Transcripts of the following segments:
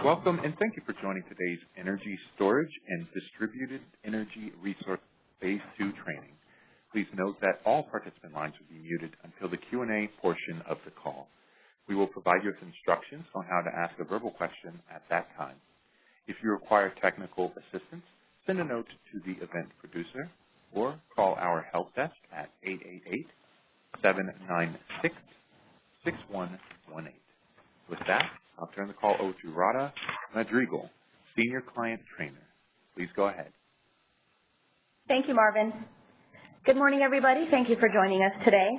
Welcome and thank you for joining today's Energy Storage and Distributed Energy Resource Phase 2 training. Please note that all participant lines will be muted until the Q&A portion of the call. We will provide you with instructions on how to ask a verbal question at that time. If you require technical assistance, send a note to the event producer or call our help desk at 888-796-6118. With that, I'll turn the call over to Radha Madrigal, Senior Client Trainer. Please go ahead. Thank you, Marvin. Good morning, everybody. Thank you for joining us today.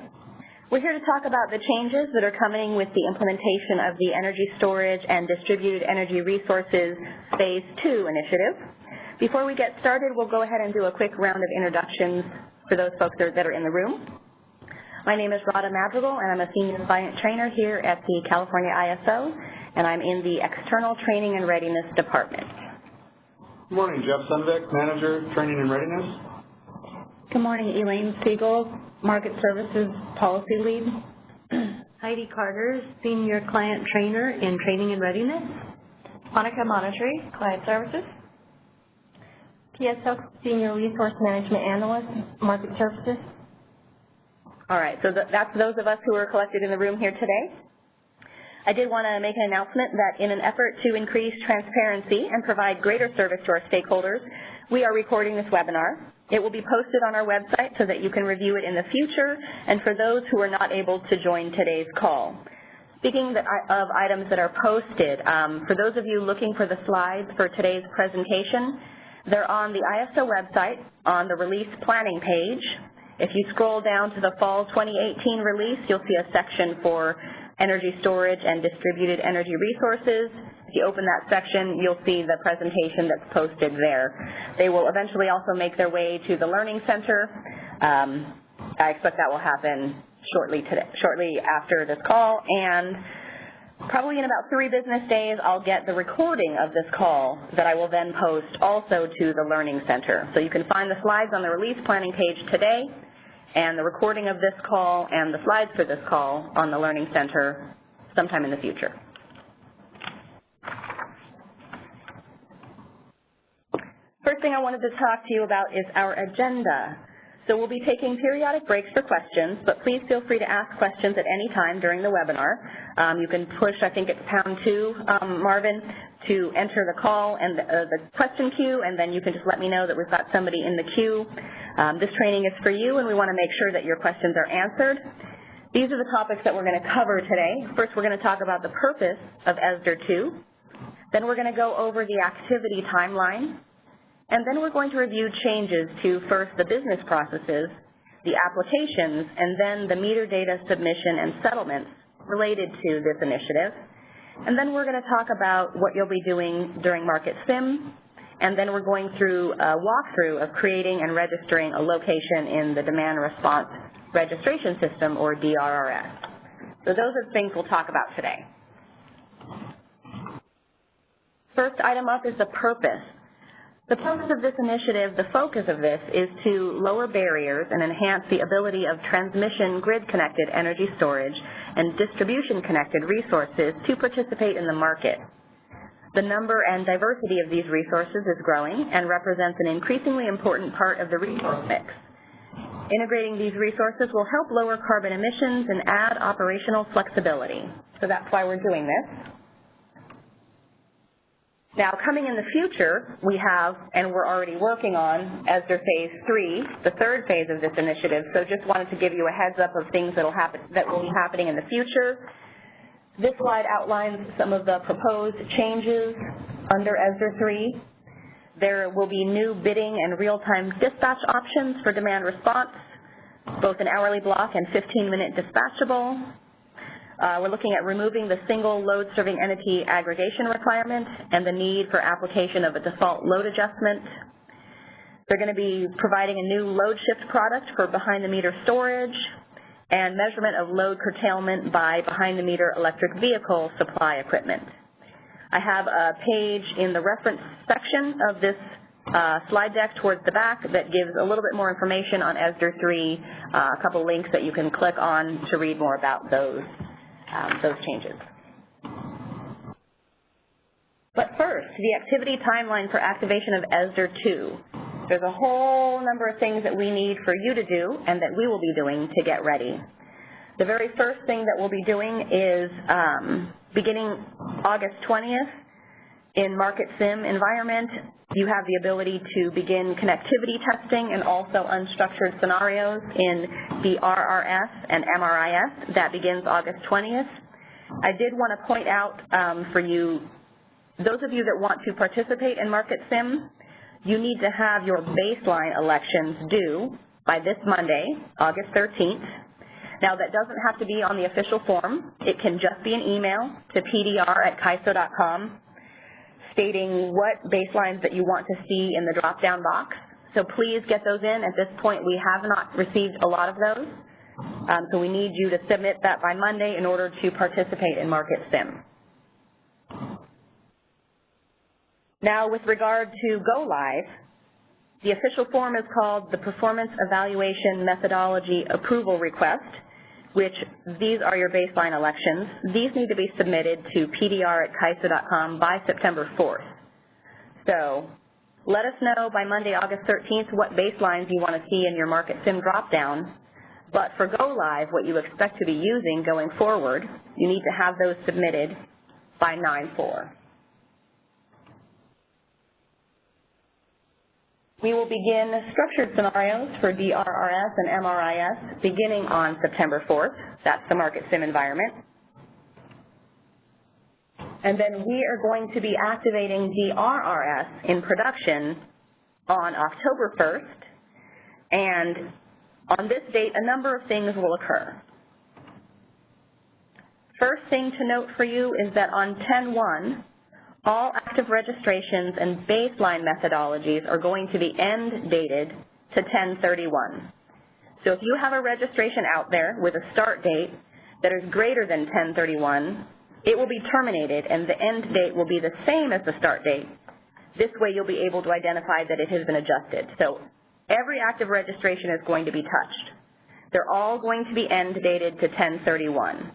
We're here to talk about the changes that are coming with the implementation of the Energy Storage and Distributed Energy Resources Phase 2 initiative. Before we get started, we'll go ahead and do a quick round of introductions for those folks that are in the room. My name is Radha Madrigal, and I'm a Senior Client Trainer here at the California ISO, and I'm in the External Training and Readiness Department. Good morning, Jeff Sundvik, Manager, Training and Readiness. Good morning, Elaine Siegel, Market Services Policy Lead. Heidi Carter, Senior Client Trainer in Training and Readiness. Monica Monetary, Client Services. PSL, Senior Resource Management Analyst, Market Services. All right, so that's those of us who are collected in the room here today. I did want to make an announcement that in an effort to increase transparency and provide greater service to our stakeholders, we are recording this webinar. It will be posted on our website so that you can review it in the future and for those who are not able to join today's call. Speaking of items that are posted, for those of you looking for the slides for today's presentation, they're on the ISO website on the release planning page. If you scroll down to the fall 2018 release, you'll see a section for energy storage and distributed energy resources. If you open that section, you'll see the presentation that's posted there. They will eventually also make their way to the Learning Center. I expect that will happen shortly after this call, and probably in about 3 business days, I'll get the recording of this call that I will then post also to the Learning Center. So you can find the slides on the release planning page today, and the recording of this call and the slides for this call on the Learning Center sometime in the future. First thing I wanted to talk to you about is our agenda. So we'll be taking periodic breaks for questions, but please feel free to ask questions at any time during the webinar. You can push, I think it's #2, Marvin, to enter the call and the question queue, and then you can just let me know that we've got somebody in the queue. This training is for you, and we want to make sure that your questions are answered. These are the topics that we're going to cover today. First, we're going to talk about the purpose of ESDER 2. Then we're going to go over the activity timeline. And then we're going to review changes to first the business processes, the applications, and then the meter data submission and settlements related to this initiative. And then we're going to talk about what you'll be doing during Market Sim. And then we're going through a walkthrough of creating and registering a location in the Demand Response Registration System, or DRRS. So those are the things we'll talk about today. First item up is the purpose. The purpose of this initiative, the focus of this, is to lower barriers and enhance the ability of transmission grid-connected energy storage and distribution-connected resources to participate in the market. The number and diversity of these resources is growing and represents an increasingly important part of the resource mix. Integrating these resources will help lower carbon emissions and add operational flexibility. So that's why we're doing this. Now, coming in the future, we have, and we're already working on, ESDER Phase 3, the third phase of this initiative. So just wanted to give you a heads up of things that will be happening in the future. This slide outlines some of the proposed changes under ESDER 3. There will be new bidding and real-time dispatch options for demand response, both an hourly block and 15-minute dispatchable. We're looking at removing the single load serving entity aggregation requirement and the need for application of a default load adjustment. They're going to be providing a new load shift product for behind-the-meter storage and measurement of load curtailment by behind-the-meter electric vehicle supply equipment. I have a page in the reference section of this slide deck towards the back that gives a little bit more information on ESDER 3, a couple links that you can click on to read more about those changes. First, the activity timeline for activation of ESDER 2. There's a whole number of things that we need for you to do and that we will be doing to get ready. The very first thing that we'll be doing is beginning August 20th in Market Sim environment, you have the ability to begin connectivity testing and also unstructured scenarios in the DRRS and MRI-S. That begins August 20th. I did want to point out for you, those of you that want to participate in Market Sim, you need to have your baseline elections due by this Monday, August 13th. Now, that doesn't have to be on the official form. It can just be an email to pdr@kaiso.com stating what baselines that you want to see in the drop-down box. So please get those in. At this point, we have not received a lot of those. So we need you to submit that by Monday in order to participate in Market Sim. Now, with regard to Go Live, the official form is called the Performance Evaluation Methodology Approval Request, which these are your baseline elections. These need to be submitted to pdr@kaiso.com by September 4th. So let us know by Monday, August 13th, what baselines you want to see in your Market Sim dropdown. But for Go Live, what you expect to be using going forward, you need to have those submitted by 9/4. We will begin structured scenarios for DRRS and MRI-S beginning on September 4th. That's the Market Sim environment. And then we are going to be activating DRRS in production on October 1st. And on this date, a number of things will occur. First thing to note for you is that on 10/1, all active registrations and baseline methodologies are going to be end dated to 10/31. So if you have a registration out there with a start date that is greater than 10/31, it will be terminated and the end date will be the same as the start date. This way you'll be able to identify that it has been adjusted. So every active registration is going to be touched. They're all going to be end dated to 10/31.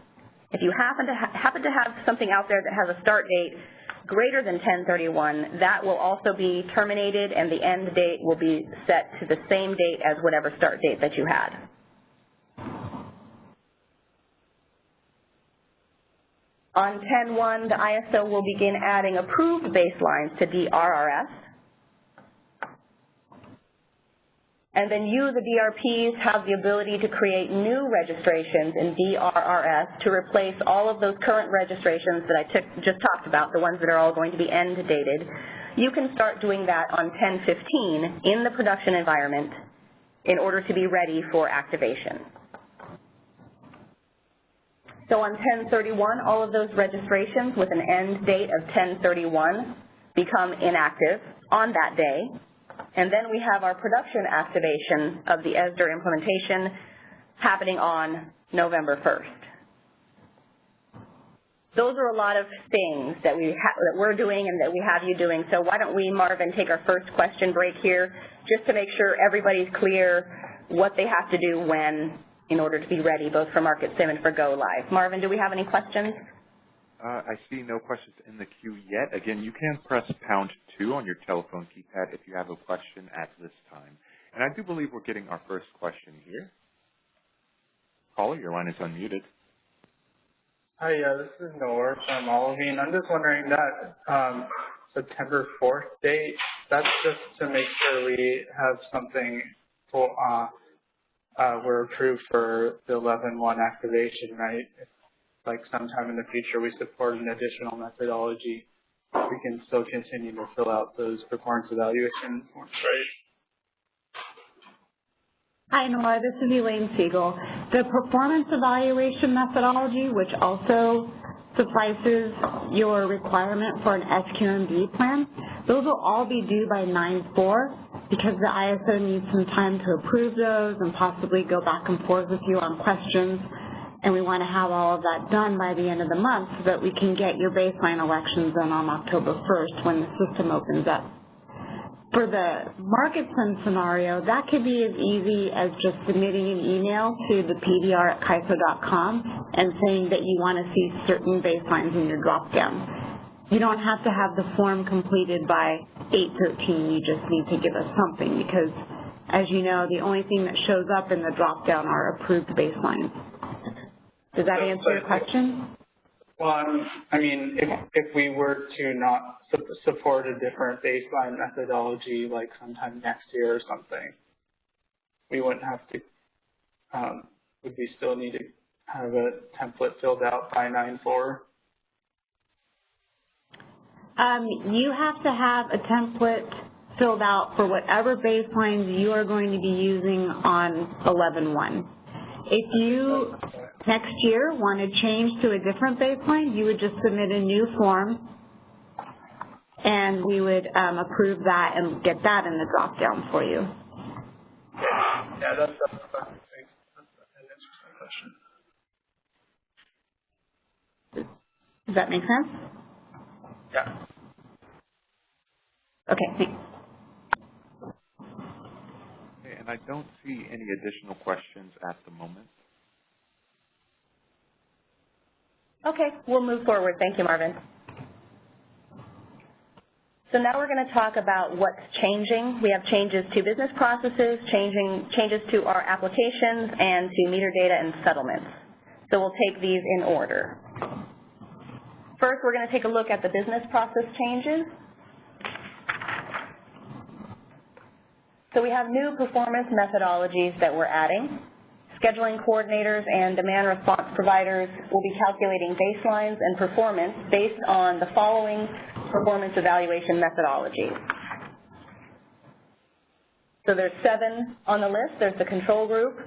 If you happen to have something out there that has a start date greater than 10/31, that will also be terminated and the end date will be set to the same date as whatever start date that you had. On 10/1, the ISO will begin adding approved baselines to DRRS. And then you, the DRPs, have the ability to create new registrations in DRRS to replace all of those current registrations that I just talked about, the ones that are all going to be end dated. You can start doing that on 10/15 in the production environment in order to be ready for activation. So on 10/31, all of those registrations with an end date of 10/31 become inactive on that day. And then we have our production activation of the ESDER implementation happening on November 1st. Those are a lot of things that we're doing and that we have you doing. So why don't we, Marvin, take our first question break here just to make sure everybody's clear what they have to do when in order to be ready both for Market Sim and for Go Live. Marvin, do we have any questions? I see no questions in the queue yet. Again, you can press #2 on your telephone keypad if you have a question at this time. And I do believe we're getting our first question here. Caller, your line is unmuted. Hi, this is Noor from Olivine. I'm just wondering that September 4th date, that's just to make sure we have something for, we're approved for the 11/1 activation, right? Like sometime in the future we support an additional methodology, we can still continue to fill out those performance evaluation forms, right? Hi, Nora. This is Elaine Siegel. The performance evaluation methodology, which also suffices your requirement for an SQMD plan, those will all be due by 9/4 because the ISO needs some time to approve those and possibly go back and forth with you on questions. And we want to have all of that done by the end of the month so that we can get your baseline elections in on October 1st when the system opens up. For the Market Sim scenario, that could be as easy as just submitting an email to the pdr@kaiso.com and saying that you want to see certain baselines in your drop-down. you don't have to have the form completed by 8/13. You just need to give us something because, as you know, the only thing that shows up in the drop-down are approved baselines. Does that answer your question? Well, I mean, if we were to not support a different baseline methodology, like sometime next year or something, we wouldn't have to, would we still need to have a template filled out by 9/4? You have to have a template filled out for whatever baselines you are going to be using on 11/1. If you next year want to change to a different baseline, you would just submit a new form and we would approve that and get that in the drop down for you. Yeah, that's an interesting question. Does that make sense? Yeah. Okay, thanks. Okay, and I don't see any additional questions at the moment. Okay, we'll move forward. Thank you, Marvin. So now we're going to talk about what's changing. We have changes to business processes, changes to our applications, and to meter data and settlements. So we'll take these in order. First, we're going to take a look at the business process changes. So we have new performance methodologies that we're adding. Scheduling coordinators and demand response providers will be calculating baselines and performance based on the following performance evaluation methodologies. So there's 7 on the list. There's the control group.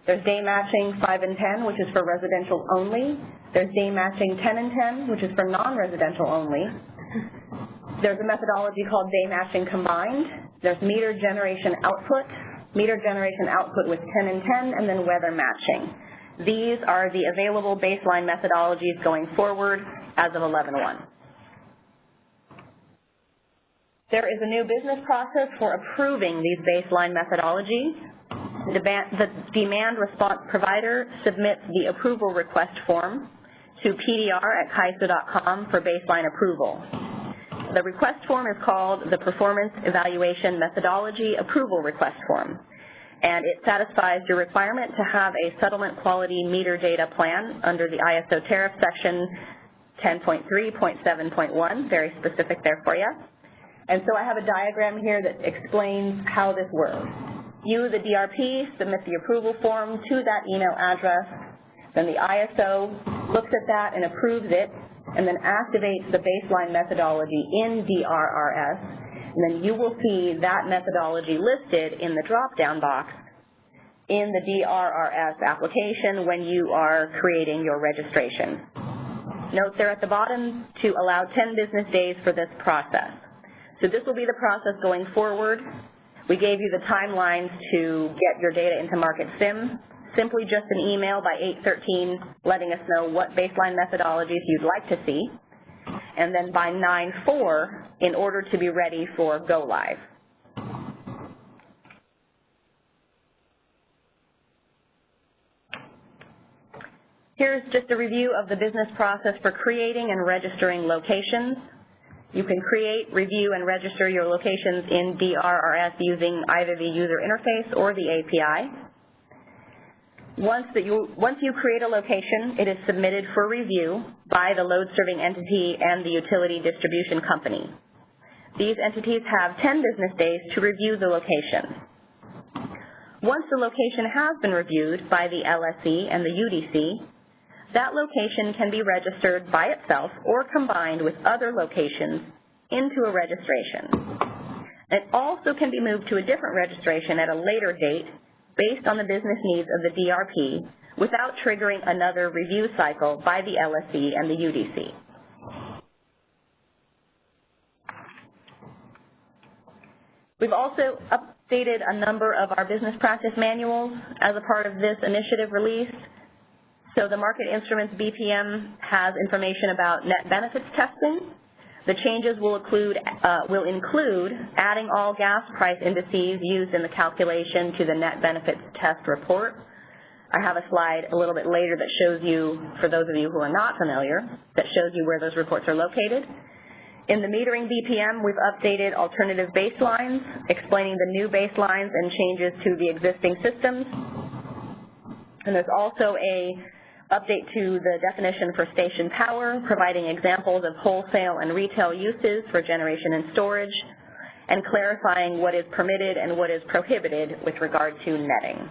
There's day matching 5 and 10, which is for residential only. There's day matching 10 and 10, which is for non-residential only. There's a methodology called day matching combined. There's meter generation output with 10 and 10, and then weather matching. These are the available baseline methodologies going forward as of 11/1. There is a new business process for approving these baseline methodologies. The demand response provider submits the approval request form to pdr@kaiso.com for baseline approval. The request form is called the Performance Evaluation Methodology Approval Request Form, and it satisfies your requirement to have a settlement quality meter data plan under the ISO tariff section 10.3.7.1, very specific there for you. And so I have a diagram here that explains how this works. You, the DRP, submit the approval form to that email address, then the ISO looks at that and approves it, and then activates the baseline methodology in DRRS, and then you will see that methodology listed in the drop-down box in the DRRS application when you are creating your registration. Note there at the bottom to allow 10 business days for this process. So this will be the process going forward. We gave you the timelines to get your data into MarketSim. Simply just an email by 8/13 letting us know what baseline methodologies you'd like to see, and then by 9/4 in order to be ready for go live. Here's just a review of the business process for creating and registering locations. You can create, review, and register your locations in DRRS using either the user interface or the API. Once you create a location, it is submitted for review by the load-serving entity and the utility distribution company. These entities have 10 business days to review the location. Once the location has been reviewed by the LSE and the UDC, that location can be registered by itself or combined with other locations into a registration. It also can be moved to a different registration at a later date based on the business needs of the DRP without triggering another review cycle by the LSE and the UDC. We've also updated a number of our business practice manuals as a part of this initiative release. So the Market Instruments BPM has information about net benefits testing. The changes will include adding all gas price indices used in the calculation to the net benefits test report. I have a slide a little bit later that shows you, for those of you who are not familiar, that shows you where those reports are located. In the metering BPM, we've updated alternative baselines, explaining the new baselines and changes to the existing systems. And there's also a update to the definition for station power, providing examples of wholesale and retail uses for generation and storage, and clarifying what is permitted and what is prohibited with regard to netting.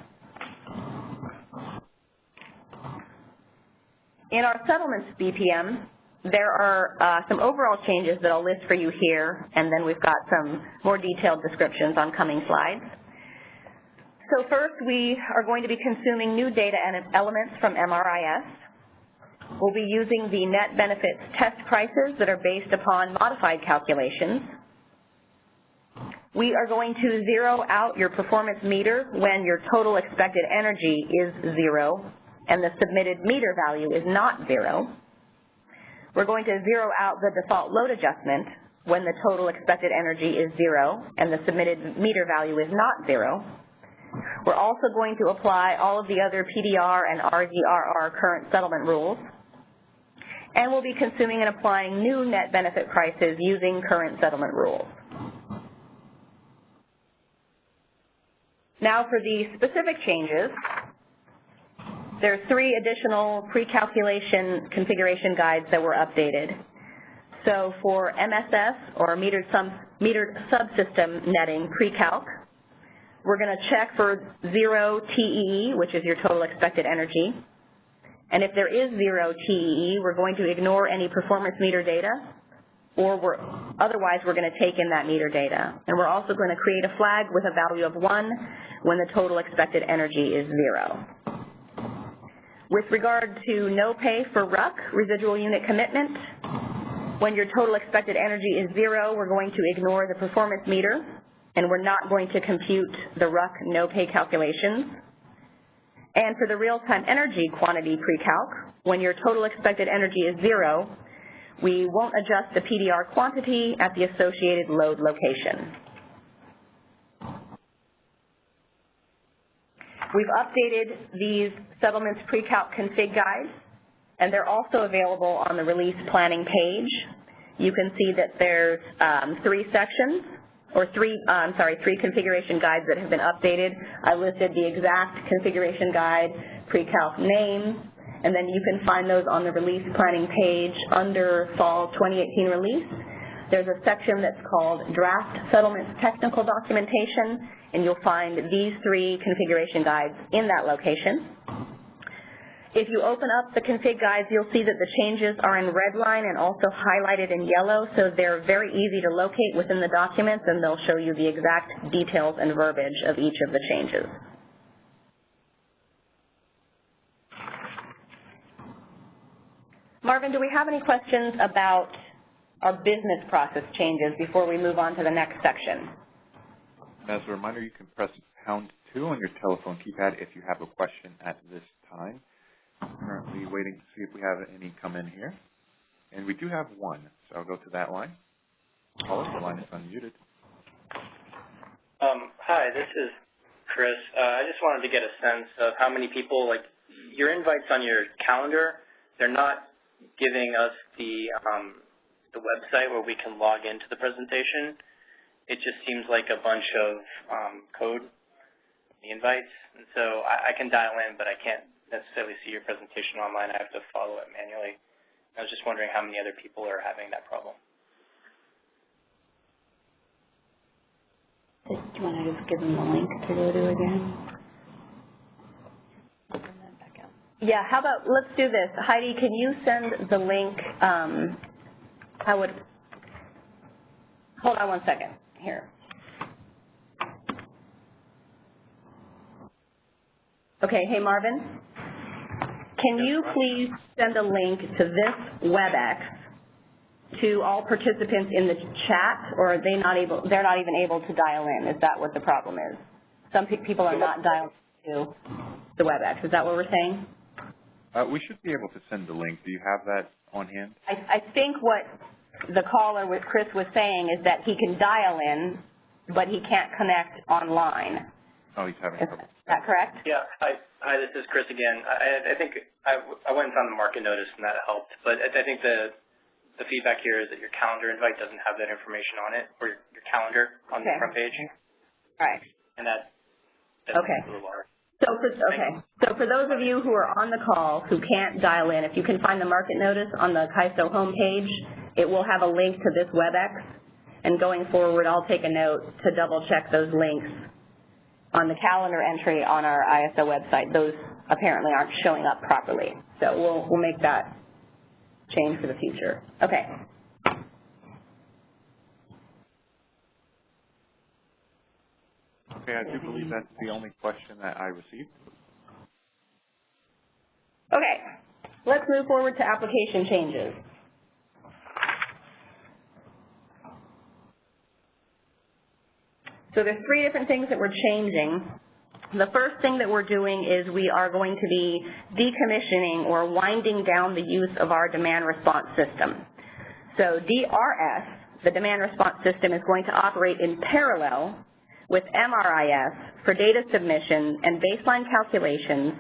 In our settlements BPM, there are some overall changes that I'll list for you here, and then we've got some more detailed descriptions on coming slides. So first, we are going to be consuming new data elements from MRI-S. We'll be using the net benefits test prices that are based upon modified calculations. We are going to zero out your performance meter when your total expected energy is 0 and the submitted meter value is not 0. We're going to zero out the default load adjustment when the total expected energy is 0 and the submitted meter value is not 0. We're also going to apply all of the other PDR and RDRR current settlement rules. And we'll be consuming and applying new net benefit prices using current settlement rules. Now for the specific changes, there are 3 additional pre-calculation configuration guides that were updated. So for MSS, or metered subsystem netting pre-calc, we're going to check for 0 TEE, which is your total expected energy. And if there is 0 TEE, we're going to ignore any performance meter data, or otherwise we're going to take in that meter data. And we're also going to create a flag with a value of 1 when the total expected energy is 0. With regard to no pay for RUC, residual unit commitment, when your total expected energy is 0, we're going to ignore the performance meter, and we're not going to compute the RUC no pay calculations. And for the real-time energy quantity pre-calc, when your total expected energy is 0, we won't adjust the PDR quantity at the associated load location. We've updated these settlements pre-calc config guides, and they're also available on the release planning page. You can see that there's 3 sections, or 3 configuration guides that have been updated. I listed the exact configuration guide, pre-calc name, and then you can find those on the release planning page under Fall 2018 release. There's a section that's called Draft Settlements Technical Documentation, and you'll find these 3 configuration guides in that location. If you open up the config guides, you'll see that the changes are in red line and also highlighted in yellow, so they're very easy to locate within the documents, and they'll show you the exact details and verbiage of each of the changes. Marvin, do we have any questions about our business process changes before we move on to the next section? As a reminder, you can press #2 on your telephone keypad if you have a question at this time. I'm currently waiting to see if we have any come in here. And we do have one, so I'll go to that line. Caller, the line is unmuted. Hi, this is Chris. I just wanted to get a sense of how many people, like, your invites on your calendar, they're not giving us the website where we can log into the presentation. It just seems like a bunch of code, the invites, and so I can dial in, but I can't necessarily see your presentation online. I have to follow it manually. I was just wondering how many other people are having that problem. Do you want to just give them the link to go to again? Yeah, how about, let's do this. Heidi, can you send the link? Hold on one second here. Okay, hey Marvin, can you please send a link to this WebEx to all participants in the chat, or are they're not even able to dial in? Is that what the problem is? Some people are not dialed to the WebEx. Is that what we're saying? We should be able to send the link. Do you have that on hand? I think what the caller, what Chris was saying, is that he can dial in, but he can't connect online. Oh, he's having trouble. Is that correct? Yeah. Hi, this is Chris again. I think I went and found the market notice, and that helped. But I think the the feedback here is that your calendar invite doesn't have that information on it, or your calendar on the front page. All right. And that's a little hard. So for those of you who are on the call who can't dial in, if you can find the market notice on the CAISO homepage, it will have a link to this WebEx. And going forward, I'll take a note to double check those links on the calendar entry on our ISO website. Those apparently aren't showing up properly. So we'll make that change for the future. Okay. Okay, I do believe that's the only question that I received. Okay, let's move forward to application changes. So there's three different things that we're changing. The first thing that we're doing is we are going to be decommissioning or winding down the use of our demand response system. So DRS, the demand response system, is going to operate in parallel with MRI-S for data submission and baseline calculations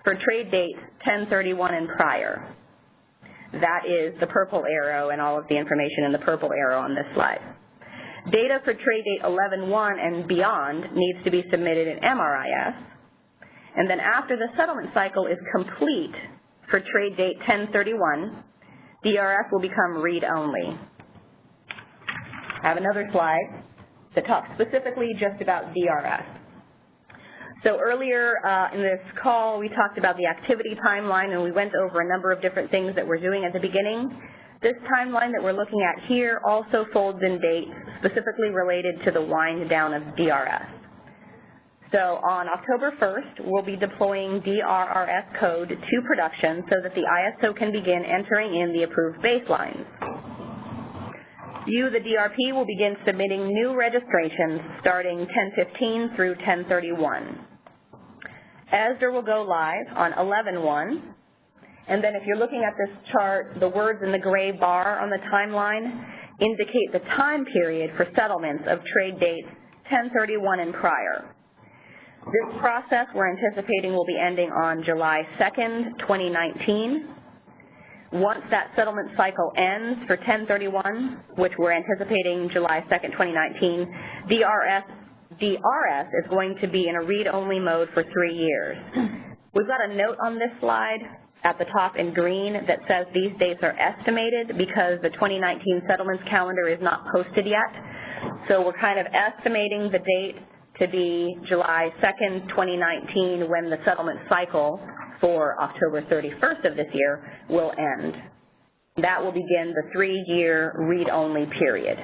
for trade dates 1031 and prior. That is the purple arrow and all of the information in the purple arrow on this slide. Data for trade date 11/1 and beyond needs to be submitted in MRI-S, and then after the settlement cycle is complete for trade date 1031, DRS will become read-only. I have another slide that talks specifically just about DRS. So earlier in this call, we talked about the activity timeline, and we went over a number of different things that we're doing at the beginning. This timeline that we're looking at here also folds in dates specifically related to the wind down of DRS. So on October 1st, we'll be deploying DRRS code to production so that the ISO can begin entering in the approved baselines. You, the DRP, will begin submitting new registrations starting 10/15 through 10/31. ESDER will go live on 11/1. And then if you're looking at this chart, the words in the gray bar on the timeline indicate the time period for settlements of trade dates 1031 and prior. This process we're anticipating will be ending on July 2nd, 2019. Once that settlement cycle ends for 1031, which we're anticipating July 2nd, 2019, DRS is going to be in a read-only mode for 3 years. We've got a note on this slide at the top in green that says these dates are estimated because the 2019 settlements calendar is not posted yet. So we're kind of estimating the date to be July 2nd, 2019, when the settlement cycle for October 31st of this year will end. That will begin the 3-year read-only period.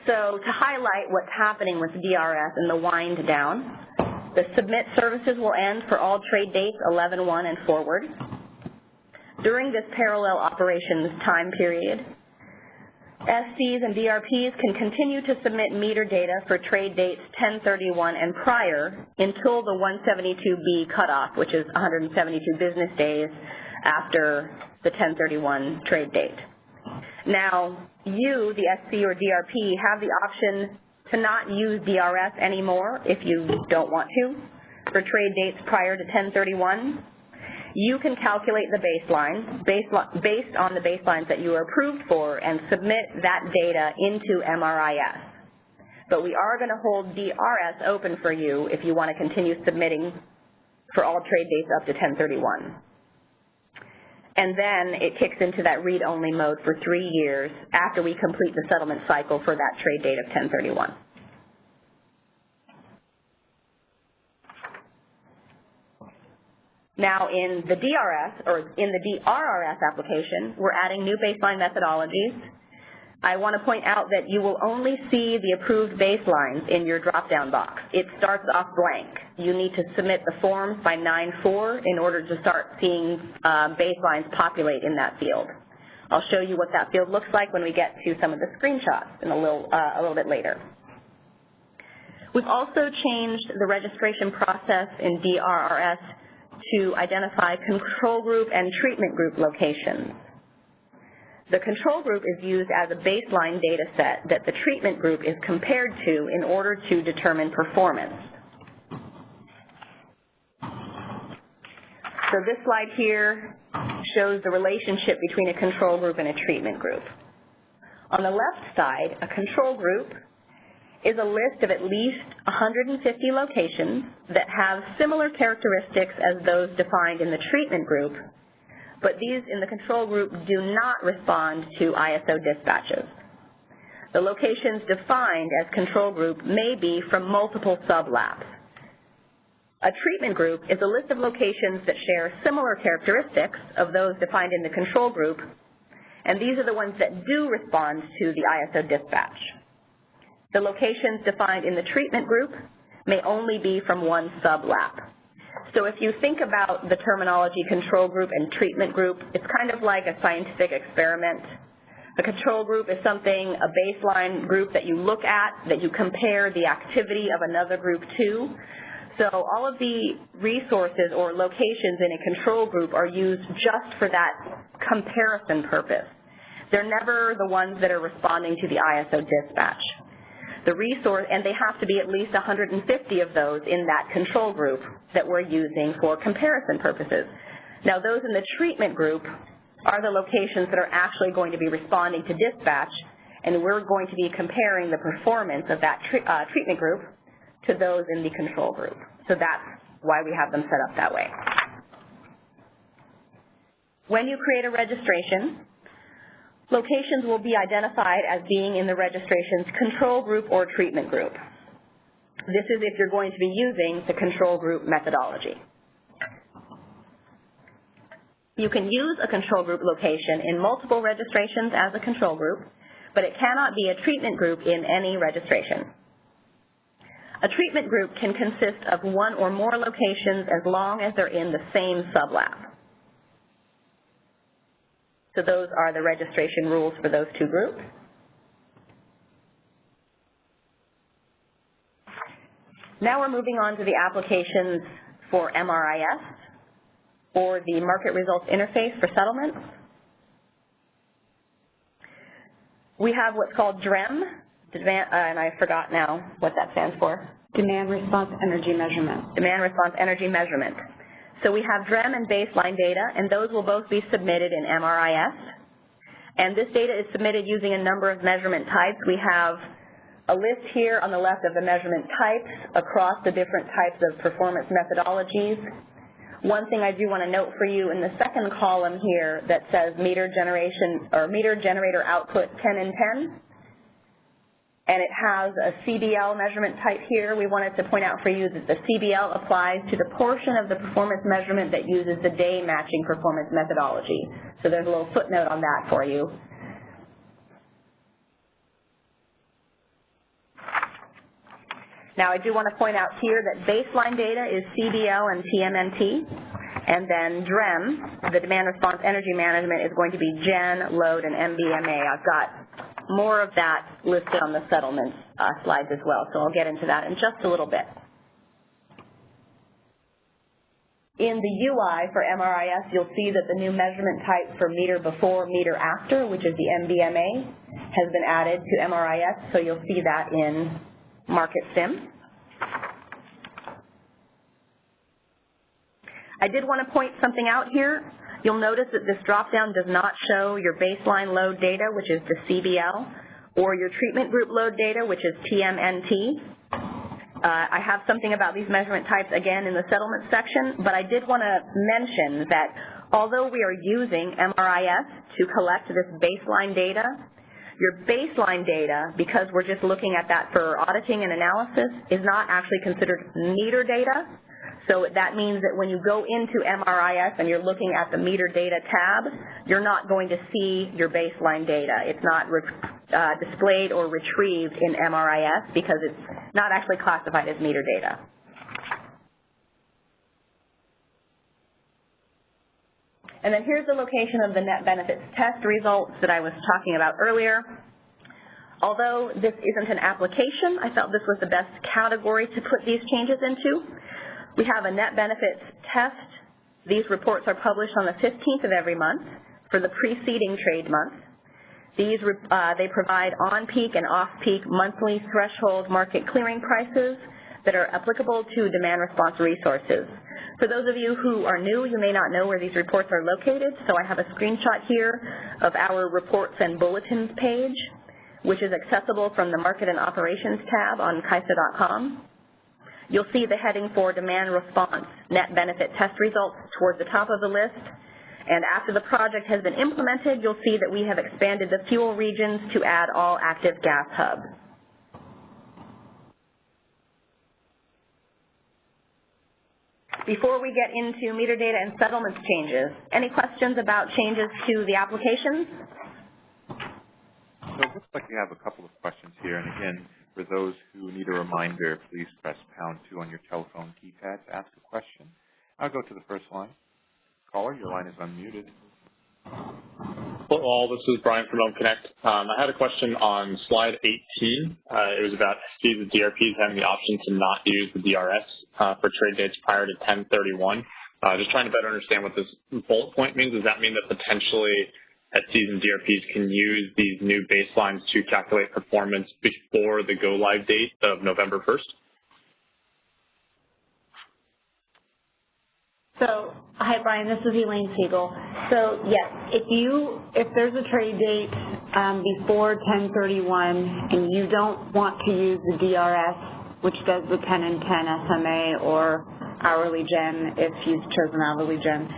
So to highlight what's happening with DRS and the wind down, the submit services will end for all trade dates 11/1 and forward. During this parallel operations time period, SCs and DRPs can continue to submit meter data for trade dates 1031 and prior until the 172B cutoff, which is 172 business days after the 1031 trade date. Now, you, the SC or DRP, have the option to not use DRS anymore if you don't want to for trade dates prior to 1031. You can calculate the baseline based on the baselines that you are approved for and submit that data into MRI-S. But we are going to hold DRS open for you if you want to continue submitting for all trade dates up to 1031. And then it kicks into that read-only mode for 3 years after we complete the settlement cycle for that trade date of 1031. Now in the DRS, or in the DRRS application, we're adding new baseline methodologies. I want to point out that you will only see the approved baselines in your drop-down box. It starts off blank. You need to submit the forms by 9/4 in order to start seeing baselines populate in that field. I'll show you what that field looks like when we get to some of the screenshots in a little bit later. We've also changed the registration process in DRRS to identify control group and treatment group locations. The control group is used as a baseline data set that the treatment group is compared to in order to determine performance. So this slide here shows the relationship between a control group and a treatment group. On the left side, a control group is a list of at least 150 locations that have similar characteristics as those defined in the treatment group, but these in the control group do not respond to ISO dispatches. The locations defined as control group may be from multiple sublabs. A treatment group is a list of locations that share similar characteristics of those defined in the control group, and these are the ones that do respond to the ISO dispatch. The locations defined in the treatment group may only be from one sublab. So if you think about the terminology control group and treatment group, it's kind of like a scientific experiment. A control group is something, a baseline group that you look at, that you compare the activity of another group to. So all of the resources or locations in a control group are used just for that comparison purpose. They're never the ones that are responding to the ISO dispatch. The resource, and they have to be at least 150 of those in that control group that we're using for comparison purposes. Now those in the treatment group are the locations that are actually going to be responding to dispatch, and we're going to be comparing the performance of that treatment group to those in the control group. So that's why we have them set up that way. When you create a registration, locations will be identified as being in the registration's control group or treatment group. This is if you're going to be using the control group methodology. You can use a control group location in multiple registrations as a control group, but it cannot be a treatment group in any registration. A treatment group can consist of one or more locations as long as they're in the same sublab. So those are the registration rules for those two groups. Now we're moving on to the applications for MRI-S, or the Market Results Interface for settlements. We have what's called DREM, and I forgot now what that stands for. Demand Response Energy Measurement. Demand Response Energy Measurement. So we have DREM and baseline data, and those will both be submitted in MRI-S. And this data is submitted using a number of measurement types. We have a list here on the left of the measurement types across the different types of performance methodologies. One thing I do want to note for you in the second column here that says meter generation or meter generator output 10 and 10, and it has a CBL measurement type here. We wanted to point out for you that the CBL applies to the portion of the performance measurement that uses the day matching performance methodology. So there's a little footnote on that for you. Now I do want to point out here that baseline data is CBL and TMNT, and then DREM, the Demand Response Energy Management, is going to be GEN, Load, and MBMA. I've got more of that listed on the settlements slides as well, so I'll get into that in just a little bit. In the UI for MRI-S, you'll see that the new measurement type for meter before, meter after, which is the MBMA, has been added to MRI-S, so you'll see that in Market Sim. I did want to point something out here. You'll notice that this drop-down does not show your baseline load data, which is the CBL, or your treatment group load data, which is TMNT. I have something about these measurement types again in the settlement section, but I did want to mention that although we are using MRI-S to collect this baseline data, your baseline data, because we're just looking at that for auditing and analysis, is not actually considered meter data. So that means that when you go into MRI-S and you're looking at the meter data tab, you're not going to see your baseline data. It's not displayed or retrieved in MRI-S because it's not actually classified as meter data. And then here's the location of the net benefits test results that I was talking about earlier. Although this isn't an application, I felt this was the best category to put these changes into. We have a net benefits test. These reports are published on the 15th of every month for the preceding trade month. These they provide on-peak and off-peak monthly threshold market clearing prices that are applicable to demand response resources. For those of you who are new, you may not know where these reports are located, so I have a screenshot here of our reports and bulletins page, which is accessible from the Market and Operations tab on CAISA.com. You'll see the heading for Demand Response Net Benefit Test Results towards the top of the list. And after the project has been implemented, you'll see that we have expanded the fuel regions to add all active gas hubs. Before we get into meter data and settlements changes, any questions about changes to the applications? So it looks like we have a couple of questions here. And again, for those who need a reminder, please press #2 on your telephone keypad to ask a question. I'll go to the first line. Caller, your line is unmuted. Hello, this is Brian from Connect. I had a question on slide 18. It was about SPs and DRPs having the option to not use the DRS for trade dates prior to 10/31. Just trying to better understand what this bullet point means. Does that mean that potentially SPs and DRPs can use these new baselines to calculate performance before the go-live date of November 1st? So, hi Brian, this is Elaine Siegel. So yes, if there's a trade date before 10/31 and you don't want to use the DRS, which does the 10 and 10 SMA or hourly gen if you've chosen hourly gen,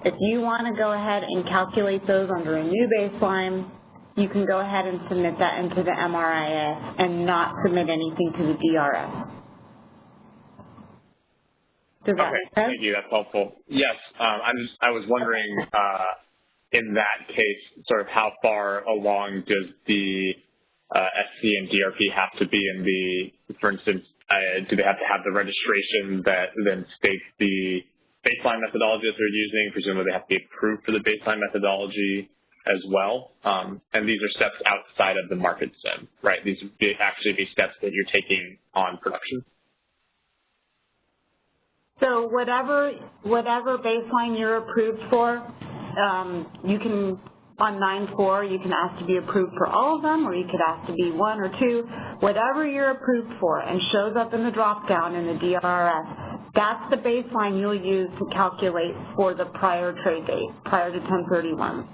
if you want to go ahead and calculate those under a new baseline, you can go ahead and submit that into the MRI-S and not submit anything to the DRS. Does that make sense? Thank you. That's helpful. Yes, I was wondering, in that case, sort of how far along does the SC and DRP have to be in the, for instance, do they have to have the registration that then states the baseline methodology that they're using? Presumably they have to be approved for the baseline methodology as well. And these are steps outside of the market sim, right? These would actually be steps that you're taking on production. So whatever baseline you're approved for, you can, on 9.4, you can ask to be approved for all of them, or you could ask to be 1 or 2. Whatever you're approved for and shows up in the drop-down in the DRRS, that's the baseline you'll use to calculate for the prior trade date, prior to 10/31.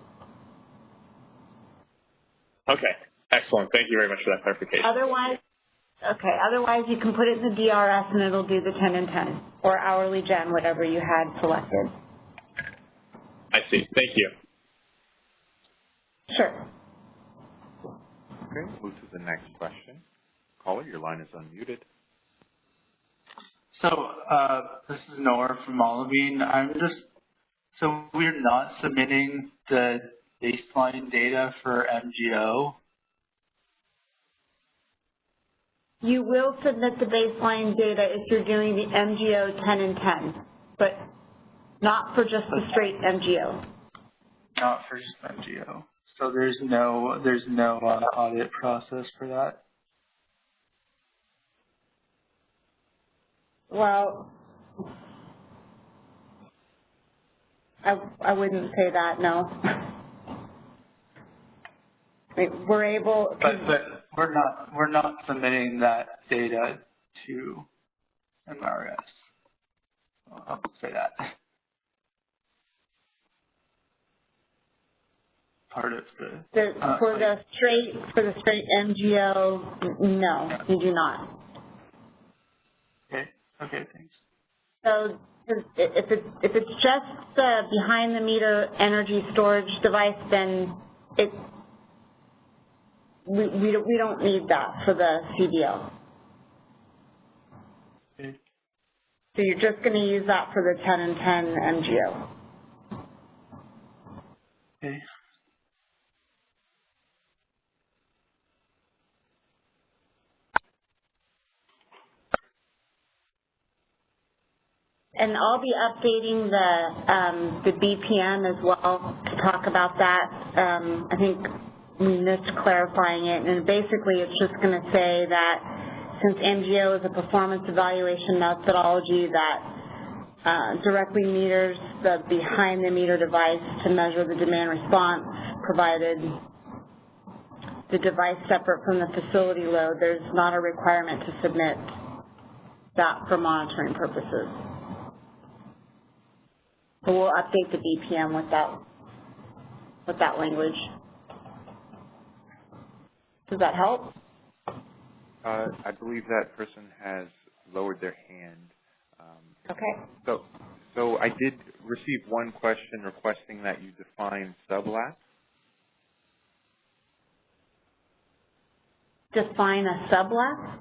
Okay, excellent. Thank you very much for that clarification. Otherwise you can put it in the DRS and it'll do the 10 and 10 or hourly gen, whatever you had selected. I see. Thank you. Sure. Okay, we'll move to the next question. Caller, your line is unmuted. So this is Noah from Olivine. So we're not submitting the baseline data for MGO? You will submit the baseline data if you're doing the MGO 10 and 10, but not for just the straight MGO. Not for just MGO. So there's no audit process for that? Well, I wouldn't say that, no. We're able. But we're not submitting that data to MRI-S. I'll say that. Part of for the straight MGO, no, you do not. Okay, thanks. So if it's just the behind the meter energy storage device, then we don't need that for the CDL. Okay. So you're just going to use that for the 10 and 10 MGO. Okay. And I'll be updating the BPM as well to talk about that. I think we missed clarifying it, and basically it's just going to say that since MGO is a performance evaluation methodology that directly meters the behind the meter device to measure the demand response, provided the device separate from the facility load, there's not a requirement to submit that for monitoring purposes. So we'll update the BPM with that language. Does that help? I believe that person has lowered their hand. Okay. So I did receive one question requesting that you define sublap. Define a sublap?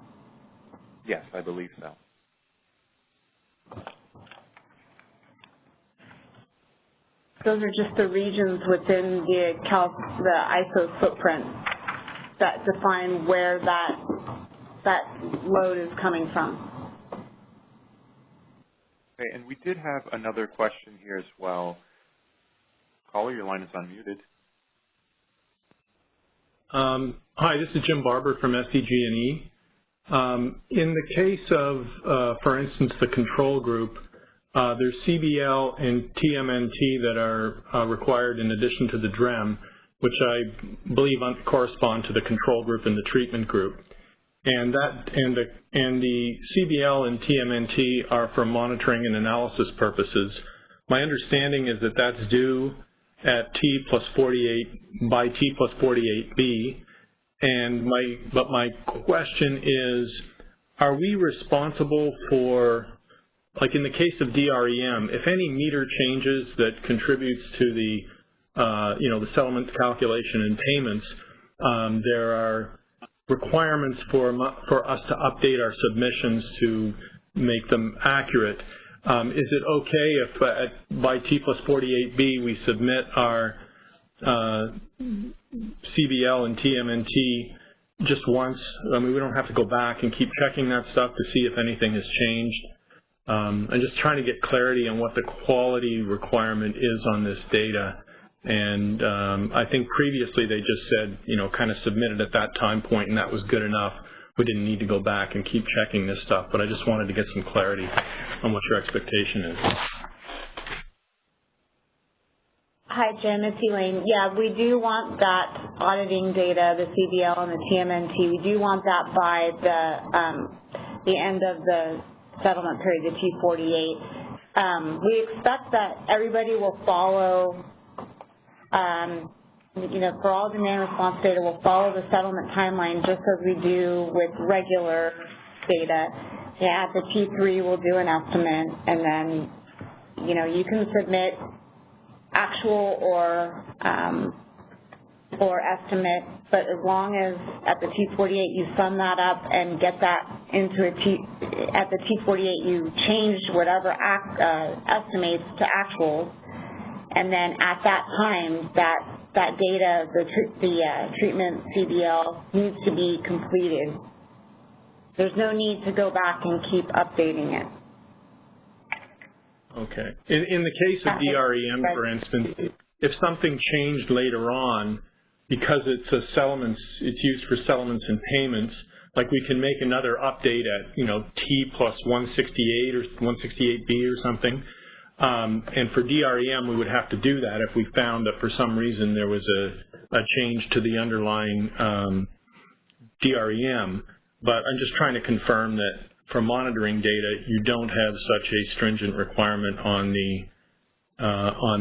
Yes, I believe so. Those are just the regions within the ISO footprint that define where that load is coming from. Okay, and we did have another question here as well. Caller, your line is unmuted. Hi, this is Jim Barber from SDG&E. In the case of, for instance, the control group, there's CBL and TMNT that are required in addition to the DREM, which I believe correspond to the control group and the treatment group. And the CBL and TMNT are for monitoring and analysis purposes. My understanding is that that's due at T+48 by T+48B. But my question is, are we responsible for, like in the case of DREM, if any meter changes that contributes to the the settlement calculation and payments, there are requirements for us to update our submissions to make them accurate. Is it okay if by T+48B we submit our CBL and TMNT just once? I mean, we don't have to go back and keep checking that stuff to see if anything has changed. I'm just trying to get clarity on what the quality requirement is on this data. And I think previously they just said, kind of submitted at that time point, and that was good enough. We didn't need to go back and keep checking this stuff, but I just wanted to get some clarity on what your expectation is. Hi, Jim. It's Elaine. Yeah, we do want that auditing data, the CBL and the TMNT. We do want that by the end of the settlement period, the T48. We expect that everybody will follow, for all demand response data, we'll follow the settlement timeline just as we do with regular data. Yeah, at the T3, we'll do an estimate, and then, you can submit actual or estimate, but as long as at the T48 you sum that up and get that into at the T48 you change whatever estimates to actuals, and then at that time that data, the treatment CBL needs to be completed. There's no need to go back and keep updating it. Okay. In the case of DREM, for instance, if something changed later on because it's used for settlements and payments, like we can make another update at T+168 or 168B or something. And for DREM, we would have to do that if we found that for some reason there was a change to the underlying DREM. But I'm just trying to confirm that for monitoring data, you don't have such a stringent requirement on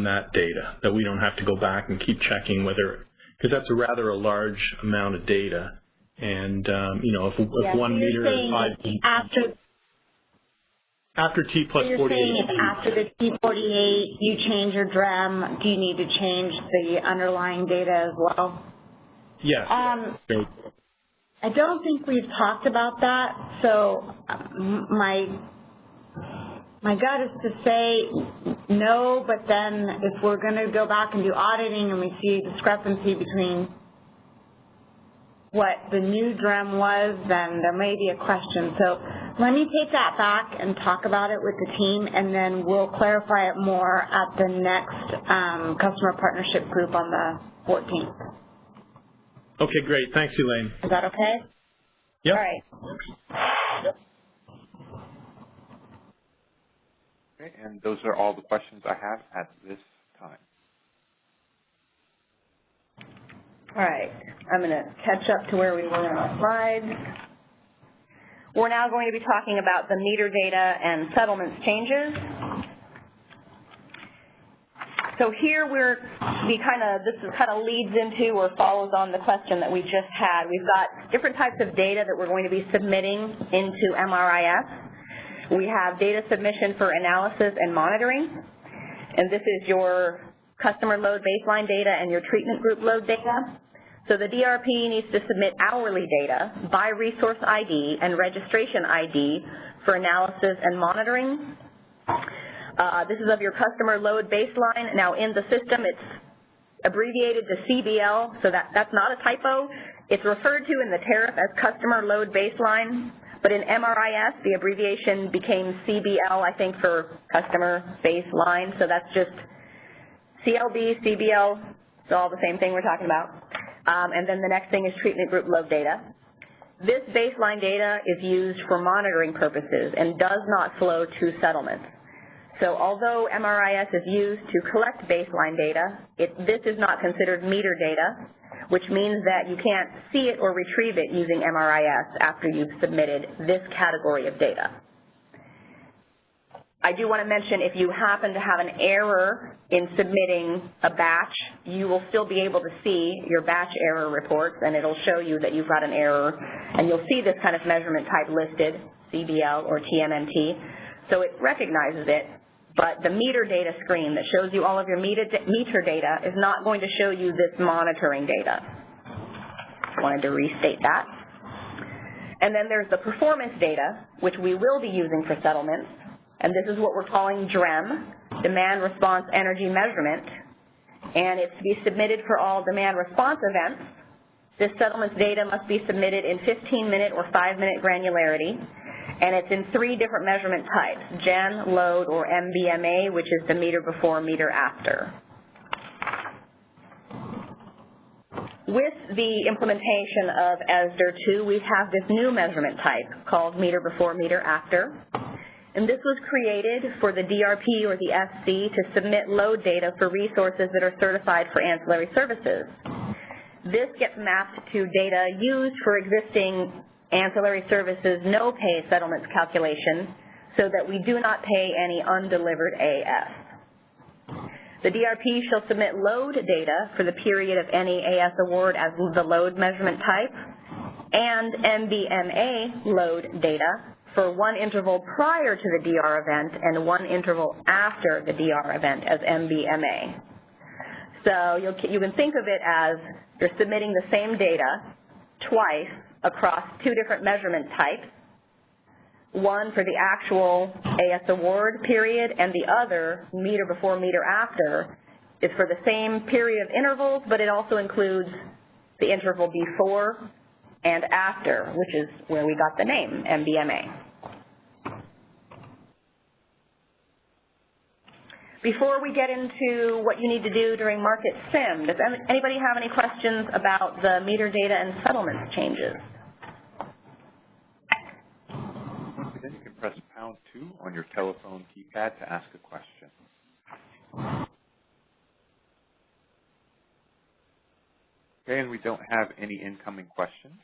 that data, that we don't have to go back and keep checking whether, because that's a large amount of data. And if 1 meter is 5 after T+48. So you're saying if after the T48 you change your DREM, do you need to change the underlying data as well? Yes. I don't think we've talked about that, so my gut is to say no, but then if we're going to go back and do auditing and we see a discrepancy between what the new DREM was, then there may be a question. So let me take that back and talk about it with the team, and then we'll clarify it more at the next customer partnership group on the 14th. Okay, great. Thanks, Elaine. Is that okay? Yep. All right. Okay, and those are all the questions I have at this time. All right. I'm going to catch up to where we were on our slides. We're now going to be talking about the meter data and settlements changes. So here this kind of leads into or follows on the question that we just had. We've got different types of data that we're going to be submitting into MRI-S. We have data submission for analysis and monitoring, and this is your customer load baseline data and your treatment group load data. So the DRP needs to submit hourly data by resource ID and registration ID for analysis and monitoring. This is of your customer load baseline. Now in the system it's abbreviated to CBL, so that's not a typo. It's referred to in the tariff as customer load baseline, but in MRI-S the abbreviation became CBL, I think, for customer baseline, so that's just CLB, CBL, it's all the same thing we're talking about. And then the next thing is treatment group load data. This baseline data is used for monitoring purposes and does not flow to settlements. So although MRI-S is used to collect baseline data, this is not considered meter data, which means that you can't see it or retrieve it using MRI-S after you've submitted this category of data. I do want to mention if you happen to have an error in submitting a batch, you will still be able to see your batch error reports, and it'll show you that you've got an error, and you'll see this kind of measurement type listed, CBL or TMMT, so it recognizes it, but the meter data screen that shows you all of your meter data is not going to show you this monitoring data. I wanted to restate that. And then there's the performance data, which we will be using for settlements. And this is what we're calling DREM, Demand Response Energy Measurement, and it's to be submitted for all demand response events. This settlements data must be submitted in 15-minute or 5-minute granularity, and it's in 3 different measurement types, gen, load, or MBMA, which is the meter before, meter after. With the implementation of ESDER 2, we have this new measurement type called meter before, meter after. And this was created for the DRP or the FC to submit load data for resources that are certified for ancillary services. This gets mapped to data used for existing ancillary services no-pay settlements calculation so that we do not pay any undelivered AS. The DRP shall submit load data for the period of any AS award as the load measurement type and MBMA load data for one interval prior to the DR event and one interval after the DR event as MBMA. So you can think of it as you're submitting the same data twice across 2 different measurement types, one for the actual AS award period and the other, meter before, meter after, is for the same period of intervals, but it also includes the interval before and after, which is where we got the name, MBMA. Before we get into what you need to do during Market Sim, does anybody have any questions about the meter data and settlements changes? Once again, you can press #2 on your telephone keypad to ask a question. Okay, and we don't have any incoming questions.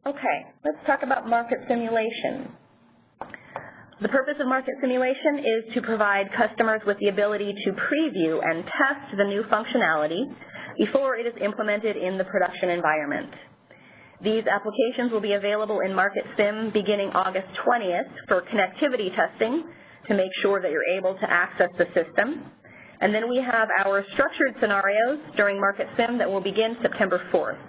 Okay, let's talk about market simulation. The purpose of market simulation is to provide customers with the ability to preview and test the new functionality before it is implemented in the production environment. These applications will be available in Market Sim beginning August 20th for connectivity testing to make sure that you're able to access the system. And then we have our structured scenarios during Market Sim that will begin September 4th.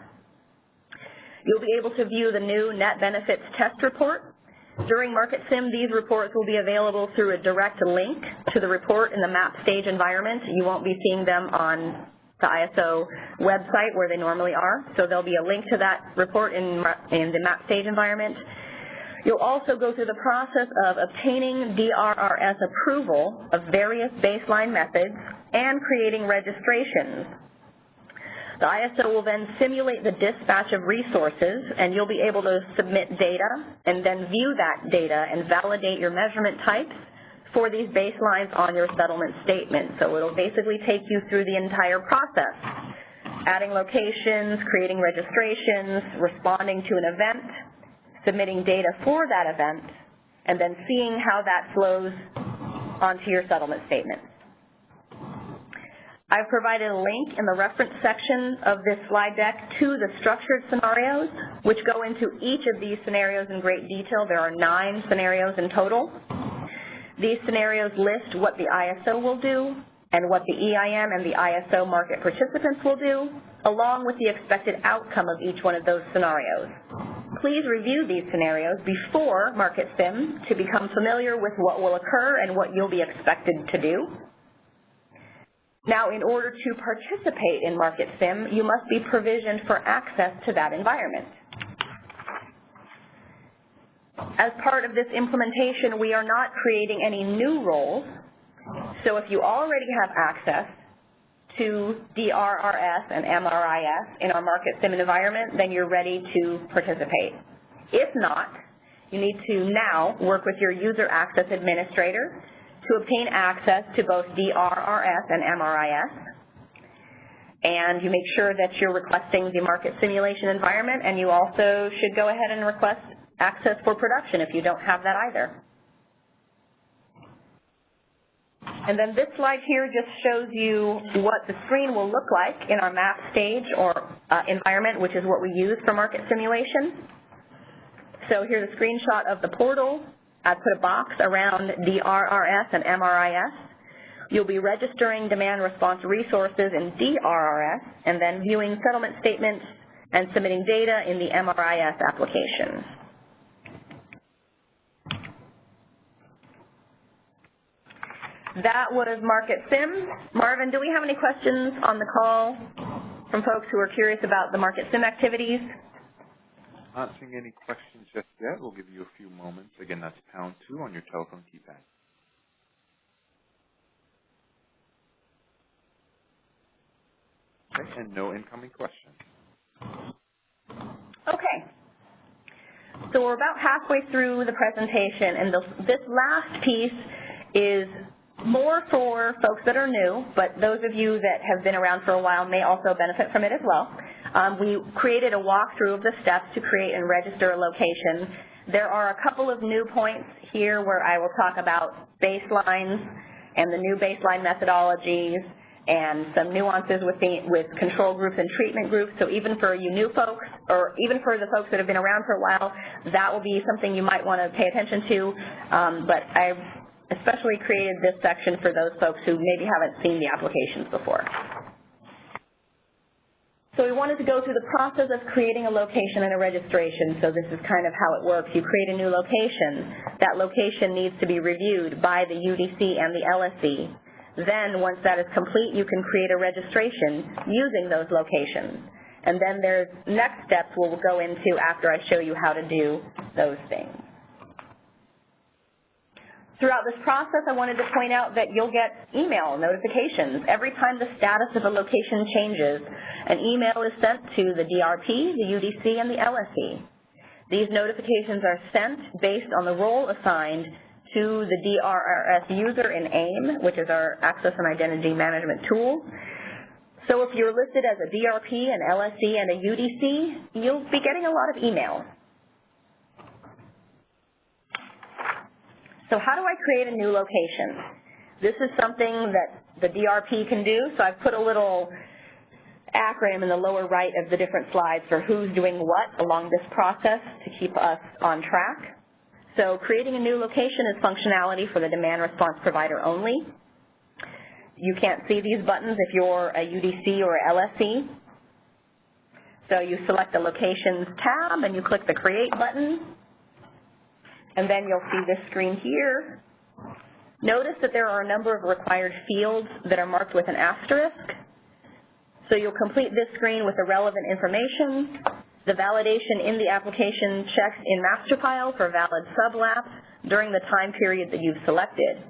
You'll be able to view the new net benefits test report. During Market Sim, these reports will be available through a direct link to the report in the map stage environment. You won't be seeing them on the ISO website where they normally are, so there'll be a link to that report in the map stage environment. You'll also go through the process of obtaining DRRS approval of various baseline methods and creating registrations. The ISO will then simulate the dispatch of resources, and you'll be able to submit data and then view that data and validate your measurement types for these baselines on your settlement statement. So it'll basically take you through the entire process adding locations, creating registrations, responding to an event, submitting data for that event, and then seeing how that flows onto your settlement statement. I've provided a link in the reference section of this slide deck to the structured scenarios, which go into each of these scenarios in great detail. There are 9 scenarios in total. These scenarios list what the ISO will do and what the EIM and the ISO market participants will do, along with the expected outcome of each one of those scenarios. Please review these scenarios before Market Sim to become familiar with what will occur and what you'll be expected to do. Now, in order to participate in Market Sim, you must be provisioned for access to that environment. As part of this implementation, we are not creating any new roles. So if you already have access to DRRS and MRI-S in our Market Sim environment, then you're ready to participate. If not, you need to now work with your user access administrator to obtain access to both DRRS and MRI-S. And you make sure that you're requesting the market simulation environment, and you also should go ahead and request access for production if you don't have that either. And then this slide here just shows you what the screen will look like in our map stage or environment, which is what we use for market simulation. So here's a screenshot of the portal. I put a box around DRRS and MRI-S. You'll be registering demand response resources in DRRS and then viewing settlement statements and submitting data in the MRI-S application. That was Market Sim. Marvin, do we have any questions on the call from folks who are curious about the Market Sim activities? Not seeing any questions just yet. We'll give you a few moments. Again, that's #2 on your telephone keypad. Okay, and no incoming questions. Okay. So we're about halfway through the presentation, and this last piece is more for folks that are new, but those of you that have been around for a while may also benefit from it as well. We created a walkthrough of the steps to create and register a location. There are a couple of new points here where I will talk about baselines and the new baseline methodologies and some nuances with control groups and treatment groups. So even for you new folks, or even for the folks that have been around for a while, that will be something you might want to pay attention to. But I've especially created this section for those folks who maybe haven't seen the applications before. So we wanted to go through the process of creating a location and a registration. So this is kind of how it works. You create a new location. That location needs to be reviewed by the UDC and the LSE. Then once that is complete, you can create a registration using those locations. And then there's next steps we'll go into after I show you how to do those things. Throughout this process, I wanted to point out that you'll get email notifications. Every time the status of a location changes, an email is sent to the DRP, the UDC, and the LSE. These notifications are sent based on the role assigned to the DRRS user in AIM, which is our Access and Identity Management tool. So if you're listed as a DRP, an LSE, and a UDC, you'll be getting a lot of email. So how do I create a new location? This is something that the DRP can do, so I've put a little acronym in the lower right of the different slides for who's doing what along this process to keep us on track. So creating a new location is functionality for the demand response provider only. You can't see these buttons if you're a UDC or LSE. So you select the Locations tab and you click the Create button. And then you'll see this screen here. Notice that there are a number of required fields that are marked with an asterisk. So you'll complete this screen with the relevant information. The validation in the application checks in master file for valid sublaps during the time period that you've selected.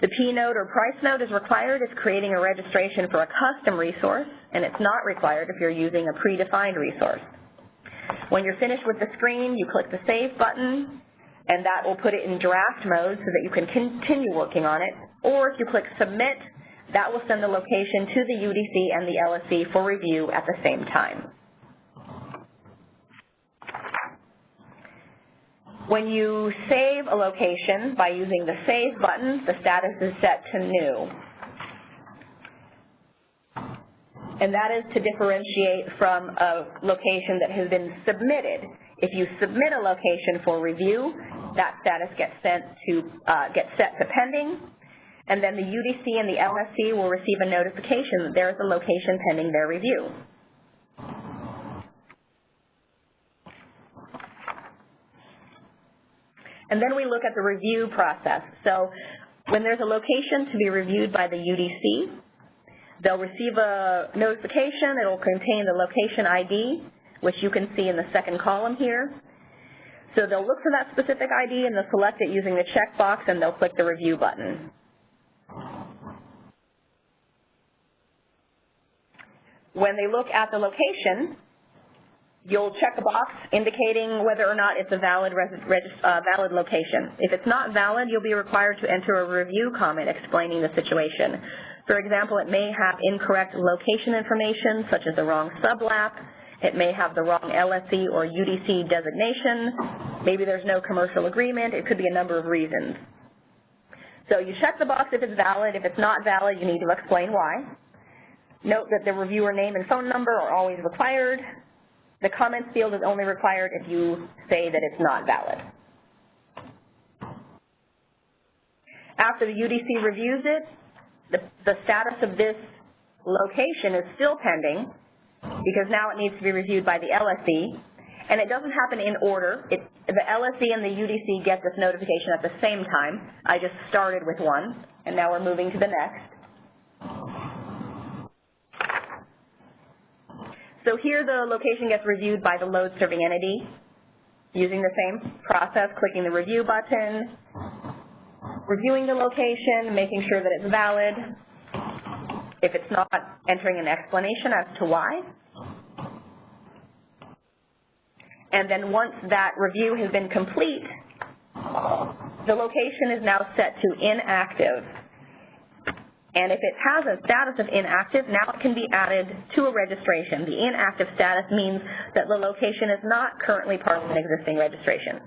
The P node or price node is required if creating a registration for a custom resource, and it's not required if you're using a predefined resource. When you're finished with the screen, you click the Save button, and that will put it in draft mode so that you can continue working on it. Or if you click Submit, that will send the location to the UDC and the LSC for review at the same time. When you save a location by using the Save button, the status is set to New. And that is to differentiate from a location that has been submitted. If you submit a location for review, that status gets set to pending, and then the UDC and the LSC will receive a notification that there is a location pending their review. And then we look at the review process. So when there's a location to be reviewed by the UDC, they'll receive a notification. It'll contain the location ID, which you can see in the second column here. So they'll look for that specific ID and they'll select it using the checkbox and they'll click the review button. When they look at the location, you'll check a box indicating whether or not it's a valid location. If it's not valid, you'll be required to enter a review comment explaining the situation. For example, it may have incorrect location information, such as the wrong sublap. It may have the wrong LSC or UDC designation. Maybe there's no commercial agreement. It could be a number of reasons. So you check the box if it's valid. If it's not valid, you need to explain why. Note that the reviewer name and phone number are always required. The comments field is only required if you say that it's not valid. After the UDC reviews it, the status of this location is still pending because now it needs to be reviewed by the LSC, and it doesn't happen in order. The LSC and the UDC get this notification at the same time. I just started with one, and now we're moving to the next. So here the location gets reviewed by the load serving entity using the same process, clicking the review button, reviewing the location, making sure that it's valid. If it's not, entering an explanation as to why. And then once that review has been complete, the location is now set to inactive. And if it has a status of inactive, now it can be added to a registration. The inactive status means that the location is not currently part of an existing registration.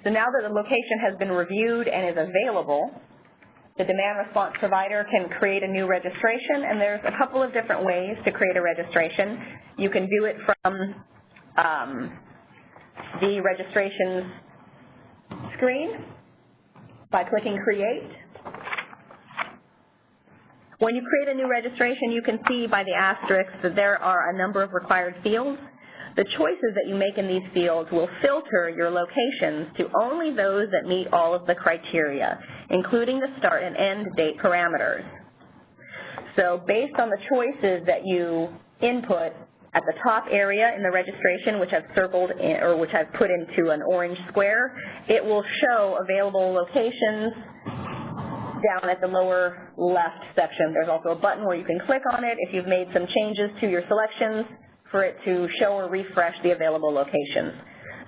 So now that the location has been reviewed and is available, the demand response provider can create a new registration, and there's a couple of different ways to create a registration. You can do it from the registrations screen by clicking Create. When you create a new registration, you can see by the asterisk that there are a number of required fields. The choices that you make in these fields will filter your locations to only those that meet all of the criteria, including the start and end date parameters. So based on the choices that you input at the top area in the registration, which I've circled in, or which I've put into an orange square, it will show available locations down at the lower left section. There's also a button where you can click on it if you've made some changes to your selections for it to show or refresh the available locations.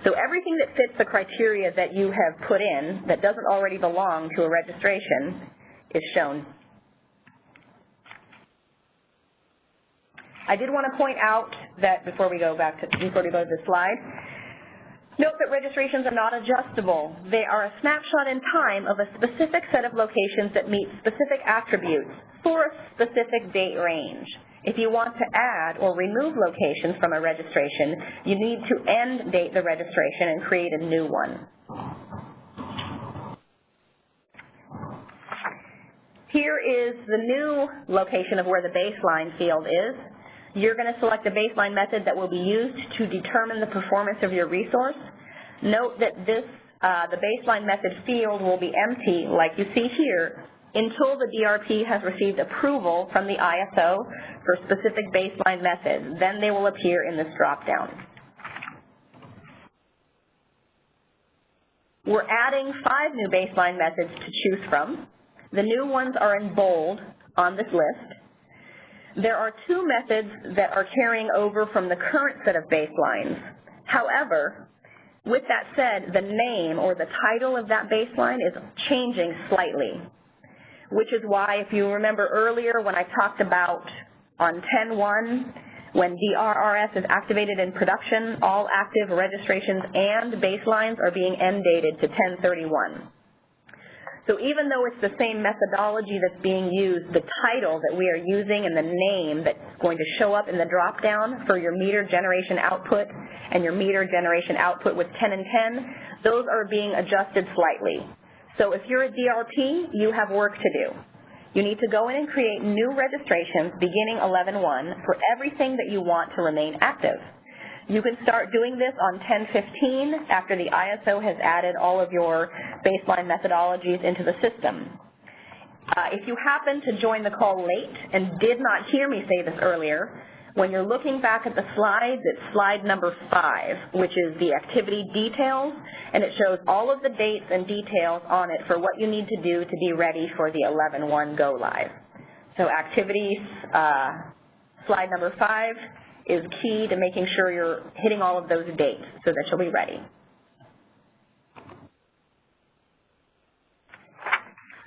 So everything that fits the criteria that you have put in that doesn't already belong to a registration is shown. I did want to point out that before we go to the slide, note that registrations are not adjustable. They are a snapshot in time of a specific set of locations that meet specific attributes for a specific date range. If you want to add or remove locations from a registration, you need to end date the registration and create a new one. Here is the new location of where the baseline field is. You're going to select a baseline method that will be used to determine the performance of your resource. Note that the baseline method field will be empty, like you see here, until the DRP has received approval from the ISO for specific baseline methods. Then they will appear in this drop-down. We're adding 5 new baseline methods to choose from. The new ones are in bold on this list. There are 2 methods that are carrying over from the current set of baselines. However, With that said, the name or the title of that baseline is changing slightly, which is why, if you remember earlier when I talked about on 10.1, when DRRS is activated in production, all active registrations and baselines are being end dated to 10/31. So even though it's the same methodology that's being used, the title that we are using and the name that's going to show up in the drop-down for your meter generation output and your meter generation output with 10 and 10, those are being adjusted slightly. So if you're a DRP, you have work to do. You need to go in and create new registrations beginning 11.1 for everything that you want to remain active. You can start doing this on 10.15 after the ISO has added all of your baseline methodologies into the system. If you happen to join the call late and did not hear me say this earlier, when you're looking back at the slides, it's slide number 5, which is the activity details, and it shows all of the dates and details on it for what you need to do to be ready for the 11.1 go live. So activities, slide number 5, is key to making sure you're hitting all of those dates so that you'll be ready.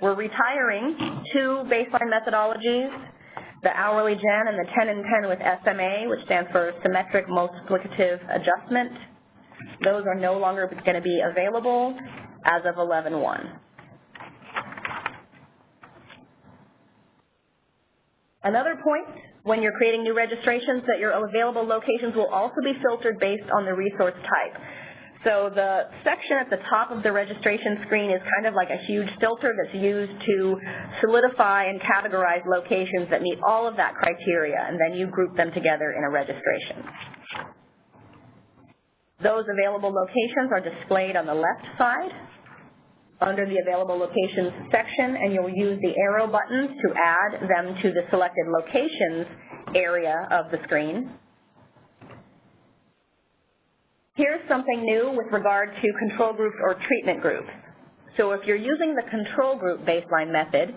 We're retiring 2 baseline methodologies, the hourly gen and the 10 and 10 with SMA, which stands for symmetric multiplicative adjustment. Those are no longer going to be available as of 11.1. Another point, when you're creating new registrations, that your available locations will also be filtered based on the resource type. So the section at the top of the registration screen is kind of like a huge filter that's used to solidify and categorize locations that meet all of that criteria, and then you group them together in a registration. Those available locations are displayed on the left side under the available locations section, and you'll use the arrow buttons to add them to the selected locations area of the screen. Here's something new with regard to control groups or treatment groups. So if you're using the control group baseline method,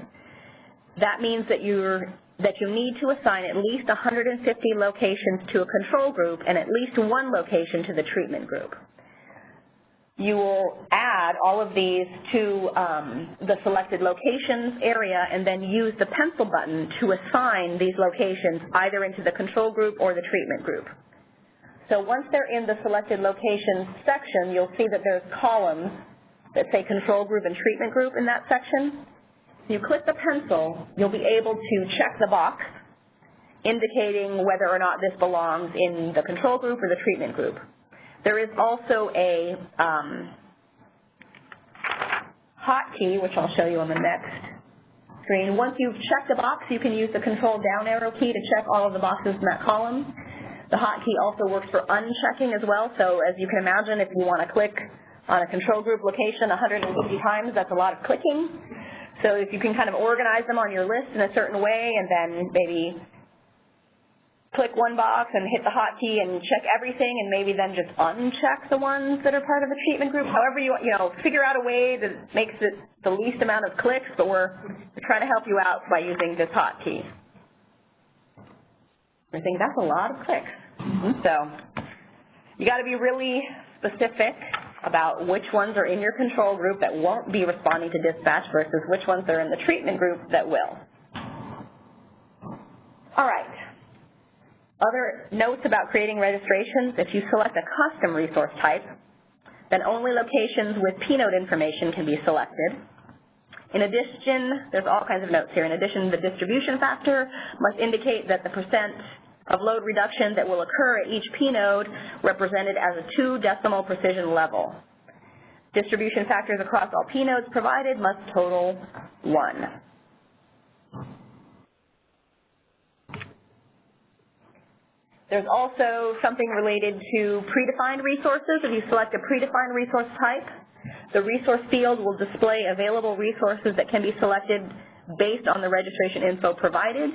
that means that you need to assign at least 150 locations to a control group and at least 1 location to the treatment group. You will add all of these to the selected locations area and then use the pencil button to assign these locations either into the control group or the treatment group. So once they're in the selected locations section, you'll see that there's columns that say control group and treatment group in that section. If you click the pencil, you'll be able to check the box indicating whether or not this belongs in the control group or the treatment group. There is also a hotkey, which I'll show you on the next screen. Once you've checked the box, you can use the control down arrow key to check all of the boxes in that column. The hotkey also works for unchecking as well, so as you can imagine, if you want to click on a control group location 150 times, that's a lot of clicking. So if you can kind of organize them on your list in a certain way and then maybe click one box and hit the hotkey and check everything and maybe then just uncheck the ones that are part of a treatment group, however you figure out a way that makes it the least amount of clicks, but we're trying to help you out by using this hotkey. I think that's a lot of clicks. So you got to be really specific about which ones are in your control group that won't be responding to dispatch versus which ones are in the treatment group that will. All right. Other notes about creating registrations: if you select a custom resource type, then only locations with P-node information can be selected. In addition, there's all kinds of notes here. In addition, the distribution factor must indicate that the percent of load reduction that will occur at each P-node represented as a 2-decimal precision level. Distribution factors across all P-nodes provided must total 1. There's also something related to predefined resources. If you select a predefined resource type, the resource field will display available resources that can be selected based on the registration info provided,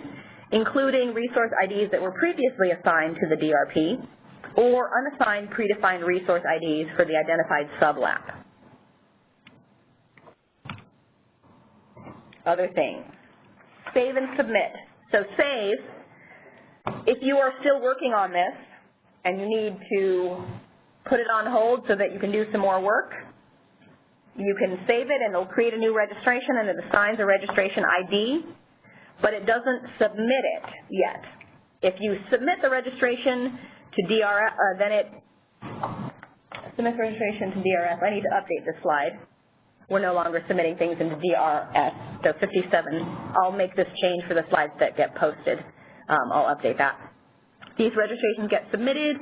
including resource IDs that were previously assigned to the DRP or unassigned predefined resource IDs for the identified sublab. Other things. Save and submit. So save, if you are still working on this and you need to put it on hold so that you can do some more work. You can save it and it'll create a new registration and it assigns a registration ID, but it doesn't submit it yet. If you submit the registration to DRS, submit the registration to DRS. I need to update this slide. We're no longer submitting things into DRS, so 57. I'll make this change for the slides that get posted. I'll update that. These registrations get submitted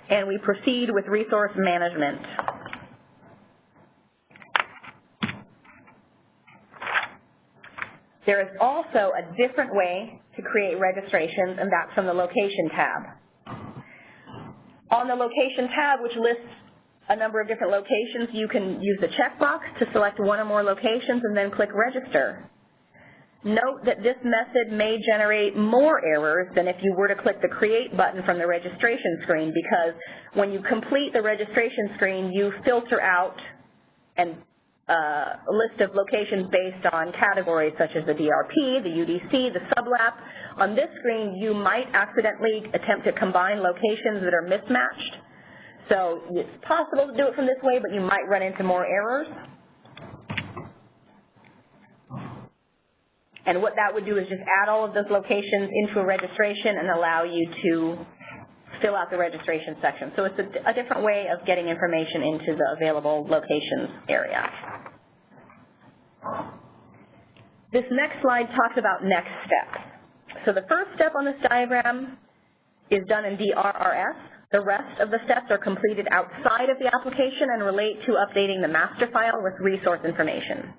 and we proceed with resource management. There is also a different way to create registrations, and that's from the Location tab. On the Location tab, which lists a number of different locations, you can use the checkbox to select one or more locations and then click Register. Note that this method may generate more errors than if you were to click the Create button from the registration screen, because when you complete the registration screen, you filter out a list of locations based on categories such as the DRP, the UDC, the sublap. On this screen, you might accidentally attempt to combine locations that are mismatched. So it's possible to do it from this way, but you might run into more errors. And what that would do is just add all of those locations into a registration and allow you to fill out the registration section. So it's a different way of getting information into the available locations area. This next slide talks about next steps. So the first step on this diagram is done in DRRS. The rest of the steps are completed outside of the application and relate to updating the master file with resource information.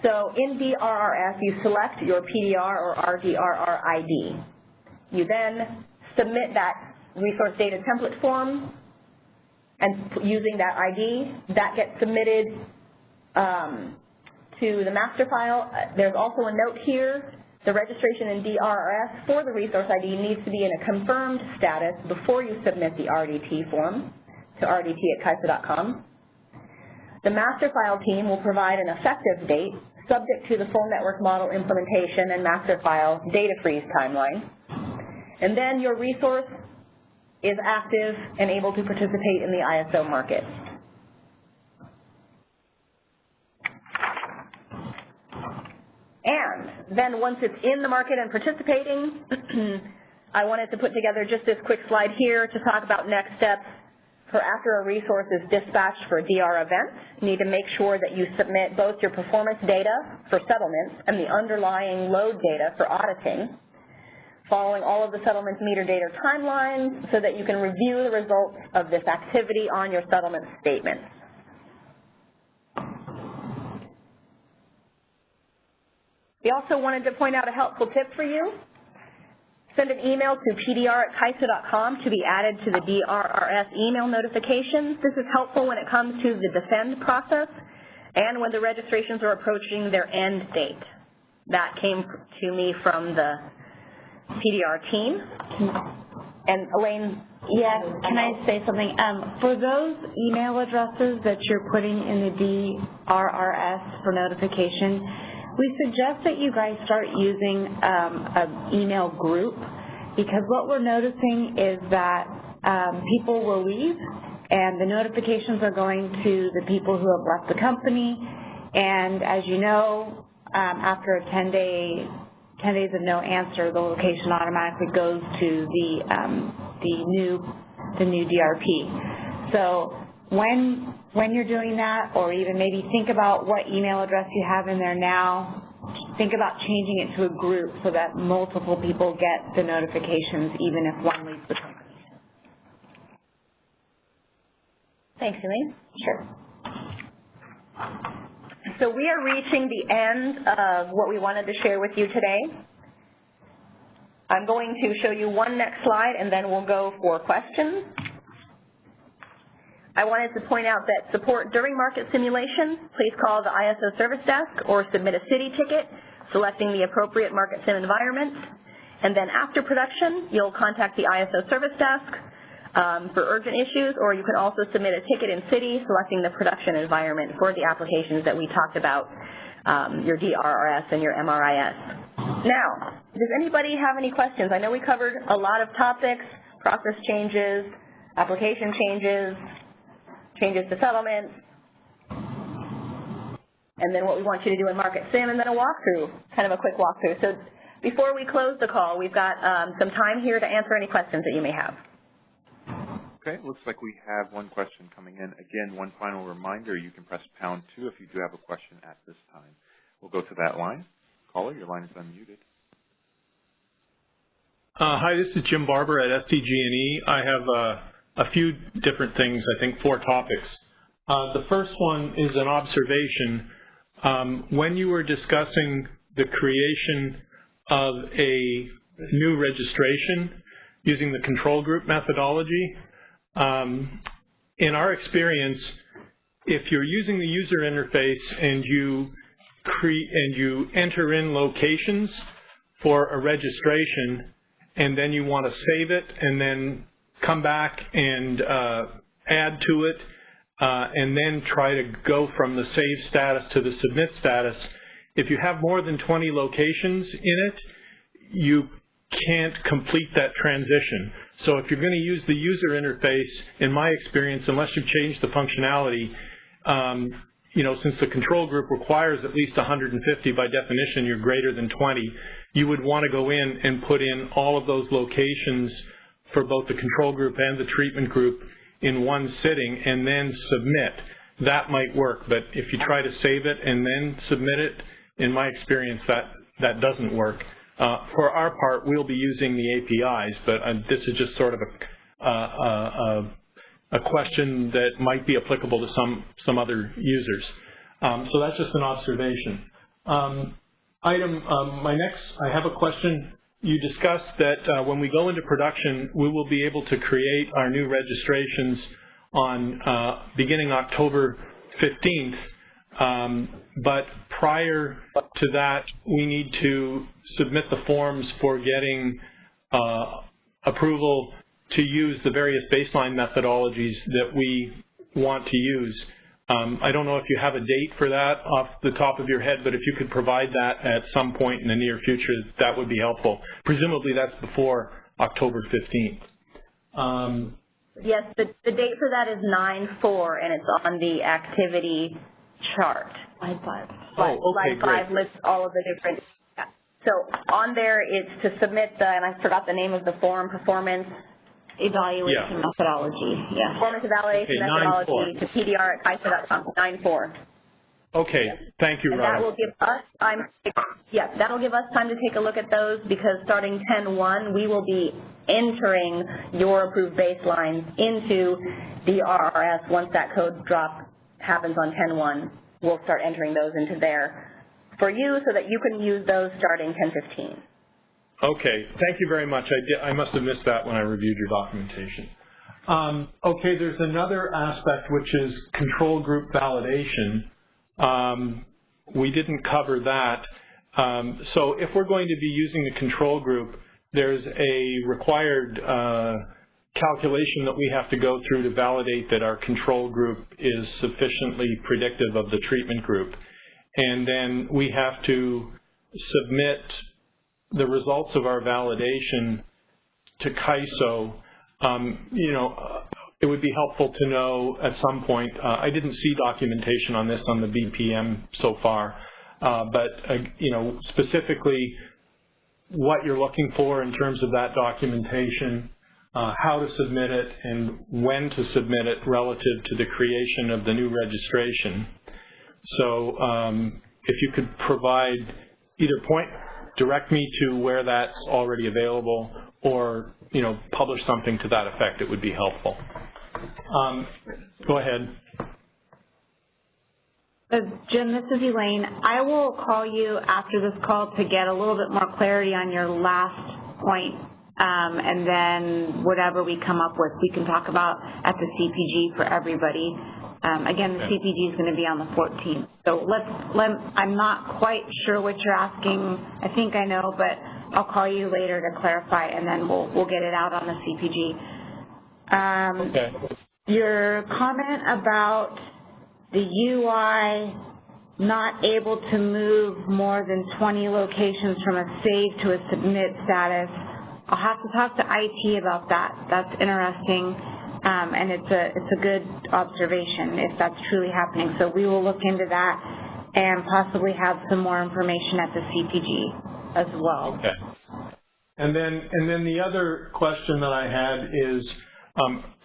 So in DRRS, you select your PDR or RDRR ID. You then submit that resource data template form, and using that ID, that gets submitted to the master file. There's also a note here. The registration in DRRS for the resource ID needs to be in a confirmed status before you submit the RDT form to rdt@kaisa.com. The master file team will provide an effective date subject to the full network model implementation and master file data freeze timeline. And then your resource is active and able to participate in the ISO market. And then once it's in the market and participating, I wanted to put together just this quick slide here to talk about next steps for after a resource is dispatched for a DR event. You need to make sure that you submit both your performance data for settlements and the underlying load data for auditing, following all of the settlements meter data timelines so that you can review the results of this activity on your settlement statement. We also wanted to point out a helpful tip for you. Send an email to pdr@kaisa.com to be added to the DRRS email notifications. This is helpful when it comes to the defend process and when the registrations are approaching their end date. That came to me from the PDR team. And Elaine? Yes, can I say something? For those email addresses that you're putting in the DRRS for notification, we suggest that you guys start using an email group, because what we're noticing is that people will leave and the notifications are going to the people who have left the company, and as you know, after a 10 days of no answer, the location automatically goes to the new DRP. So when you're doing that, or even maybe think about what email address you have in there now, think about changing it to a group so that multiple people get the notifications even if one leaves the company. Thanks, Elaine. Sure. So we are reaching the end of what we wanted to share with you today. I'm going to show you one next slide and then we'll go for questions. I wanted to point out that support during market simulation, please call the ISO service desk or submit a city ticket selecting the appropriate market sim environment. And then after production, you'll contact the ISO service desk for urgent issues, or you can also submit a ticket in city selecting the production environment for the applications that we talked about, your DRRS and your MRI-S. Now, does anybody have any questions? I know we covered a lot of topics, process changes, application changes. changes to settlements, and then what we want you to do in Market Sim, and then a walkthrough, kind of a quick walkthrough. So before we close the call, we've got some time here to answer any questions that you may have. Okay, looks like we have one question coming in. Again, one final reminder, you can press #2 if you do have a question at this time. We'll go to that line. Caller, your line is unmuted. Hi, this is Jim Barber at SDG&E. I have a few different things, I think 4 topics. The first one is an observation. When you were discussing the creation of a new registration using the control group methodology, in our experience, if you're using the user interface and you enter in locations for a registration, and then you want to save it and then come back and add to it, and then try to go from the save status to the submit status. If you have more than 20 locations in it, you can't complete that transition. So if you're going to use the user interface, in my experience, unless you've changed the functionality, since the control group requires at least 150 by definition, you're greater than 20, you would want to go in and put in all of those locations for both the control group and the treatment group in one sitting and then submit. That might work, but if you try to save it and then submit it, in my experience, that doesn't work. For our part, we'll be using the APIs, but this is just sort of a question that might be applicable to some other users. So that's just an observation. I have a question. You discussed that when we go into production, we will be able to create our new registrations on beginning October 15th, but prior to that, we need to submit the forms for getting approval to use the various baseline methodologies that we want to use. I don't know if you have a date for that off the top of your head, but if you could provide that at some point in the near future, that would be helpful. Presumably that's before October 15th. Yes, the date for that is 9/4, and it's on the activity chart. Slide 5. Slide 5 lists all of the different. So on there, it's to submit and I forgot the name of the form, performance evaluation methodology. Yeah. Performance evaluation methodology to pdr@kaiser.com, 9/4. Okay, thank you, Robin. That will give us time. Yes, that'll give us time to take a look at those, because starting 10/1, we will be entering your approved baselines into DRRS. Once that code drop happens on 10/1, we'll start entering those into there for you, so that you can use those starting 10/15. Okay, thank you very much. I must have missed that when I reviewed your documentation. Okay, there's another aspect, which is control group validation. We didn't cover that. So if we're going to be using the control group, there's a required calculation that we have to go through to validate that our control group is sufficiently predictive of the treatment group. And then we have to submit the results of our validation to KAISO. It would be helpful to know at some point, I didn't see documentation on this on the BPM so far, but specifically what you're looking for in terms of that documentation, how to submit it, and when to submit it relative to the creation of the new registration. So if you could provide either direct me to where that's already available, or publish something to that effect, it would be helpful. Go ahead. Jim, this is Elaine. I will call you after this call to get a little bit more clarity on your last point, and then whatever we come up with, we can talk about at the CPG for everybody. Again, the CPG is going to be on the 14th. So I'm not quite sure what you're asking. I think I know, but I'll call you later to clarify, and then we'll get it out on the CPG. Okay. Your comment about the UI not able to move more than 20 locations from a save to a submit status, I'll have to talk to IT about that. That's interesting. and it's a good observation if that's truly happening. So we will look into that and possibly have some more information at the CPG as well. Okay. And then the other question that I had is,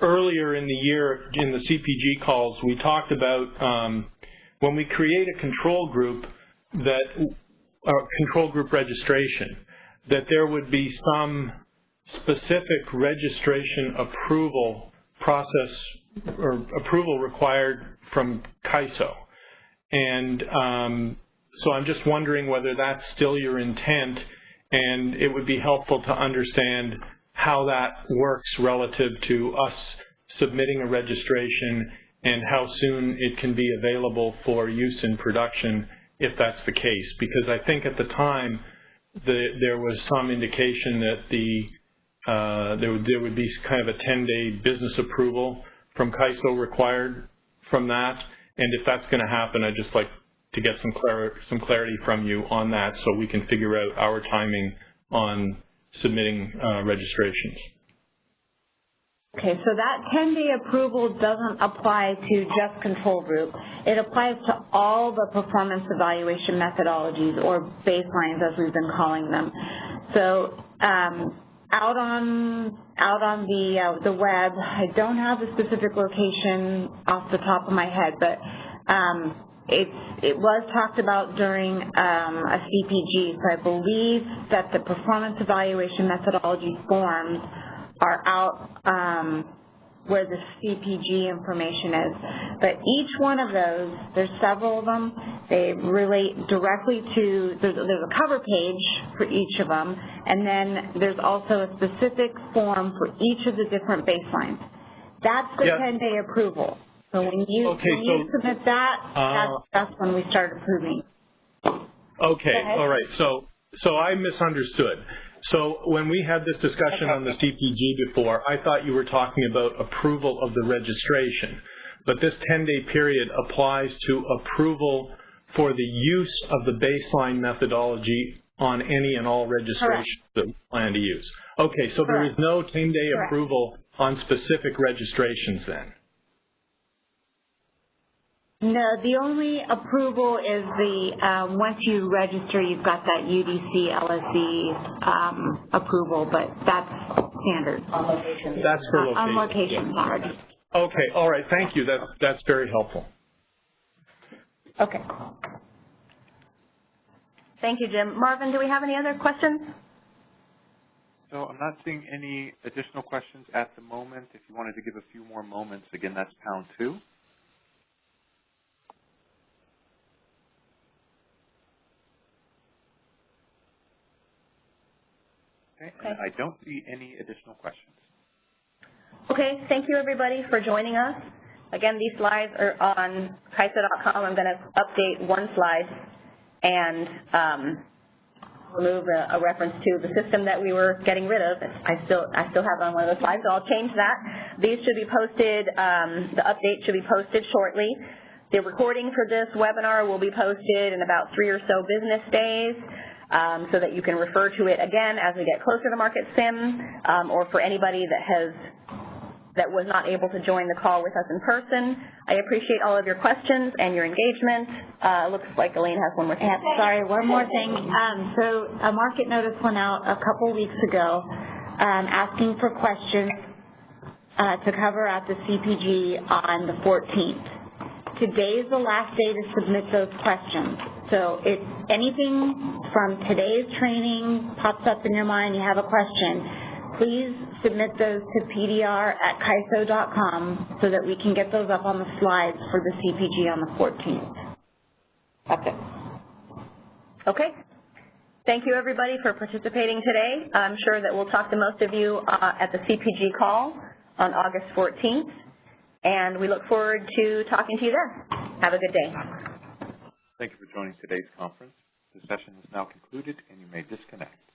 earlier in the year in the CPG calls, we talked about when we create a control group control group registration, that there would be some specific registration approval process or approval required from CAISO. And so I'm just wondering whether that's still your intent, and it would be helpful to understand how that works relative to us submitting a registration and how soon it can be available for use in production if that's the case. Because I think at the time there was some indication that there would be kind of a 10-day business approval from CAISO required from that. And if that's going to happen, I'd just like to get some clarity from you on that so we can figure out our timing on submitting registrations. Okay, so that 10-day approval doesn't apply to just control group. It applies to all the performance evaluation methodologies, or baselines as we've been calling them. So out on the web, I don't have a specific location off the top of my head, but it was talked about during a CPG. So I believe that the performance evaluation methodology forms are out where the CPG information is. But each one of those, there's several of them, they relate directly to, there's a cover page for each of them, and then there's also a specific form for each of the different baselines. That's the 10-day approval. So when you submit that, that's when we start approving. Okay, all right. So I misunderstood. So when we had this discussion on the CPG before, I thought you were talking about approval of the registration. But this 10-day period applies to approval for the use of the baseline methodology on any and all registrations that we plan to use. Okay, so there is no 10-day approval on specific registrations then? No, the only approval is the, once you register, you've got that UDC, LSE approval, but that's standard. On location. That's for location. On location already. Okay, all right, thank you. That's very helpful. Okay. Thank you, Jim. Marvin, do we have any other questions? So I'm not seeing any additional questions at the moment. If you wanted to give a few more moments, again, that's #2. And I don't see any additional questions. Okay, thank you everybody for joining us. Again, these slides are on CAISO.com. I'm going to update one slide and remove a reference to the system that we were getting rid of. I still have it on one of the slides, so I'll change that. These should be posted, the update should be posted shortly. The recording for this webinar will be posted in about 3 or so business days. So that you can refer to it again as we get closer to Market Sim, or for anybody that was not able to join the call with us in person. I appreciate all of your questions and your engagement. Looks like Elaine has one more thing. Sorry, one more thing. So a market notice went out a couple weeks ago asking for questions to cover at the CPG on the 14th. Today is the last day to submit those questions. So if anything from today's training pops up in your mind, you have a question, please submit those to pdr@caiso.com so that we can get those up on the slides for the CPG on the 14th. That's it. Okay. Thank you, everybody, for participating today. I'm sure that we'll talk to most of you at the CPG call on August 14th, and we look forward to talking to you there. Have a good day. Thank you for joining today's conference. The session is now concluded, and you may disconnect.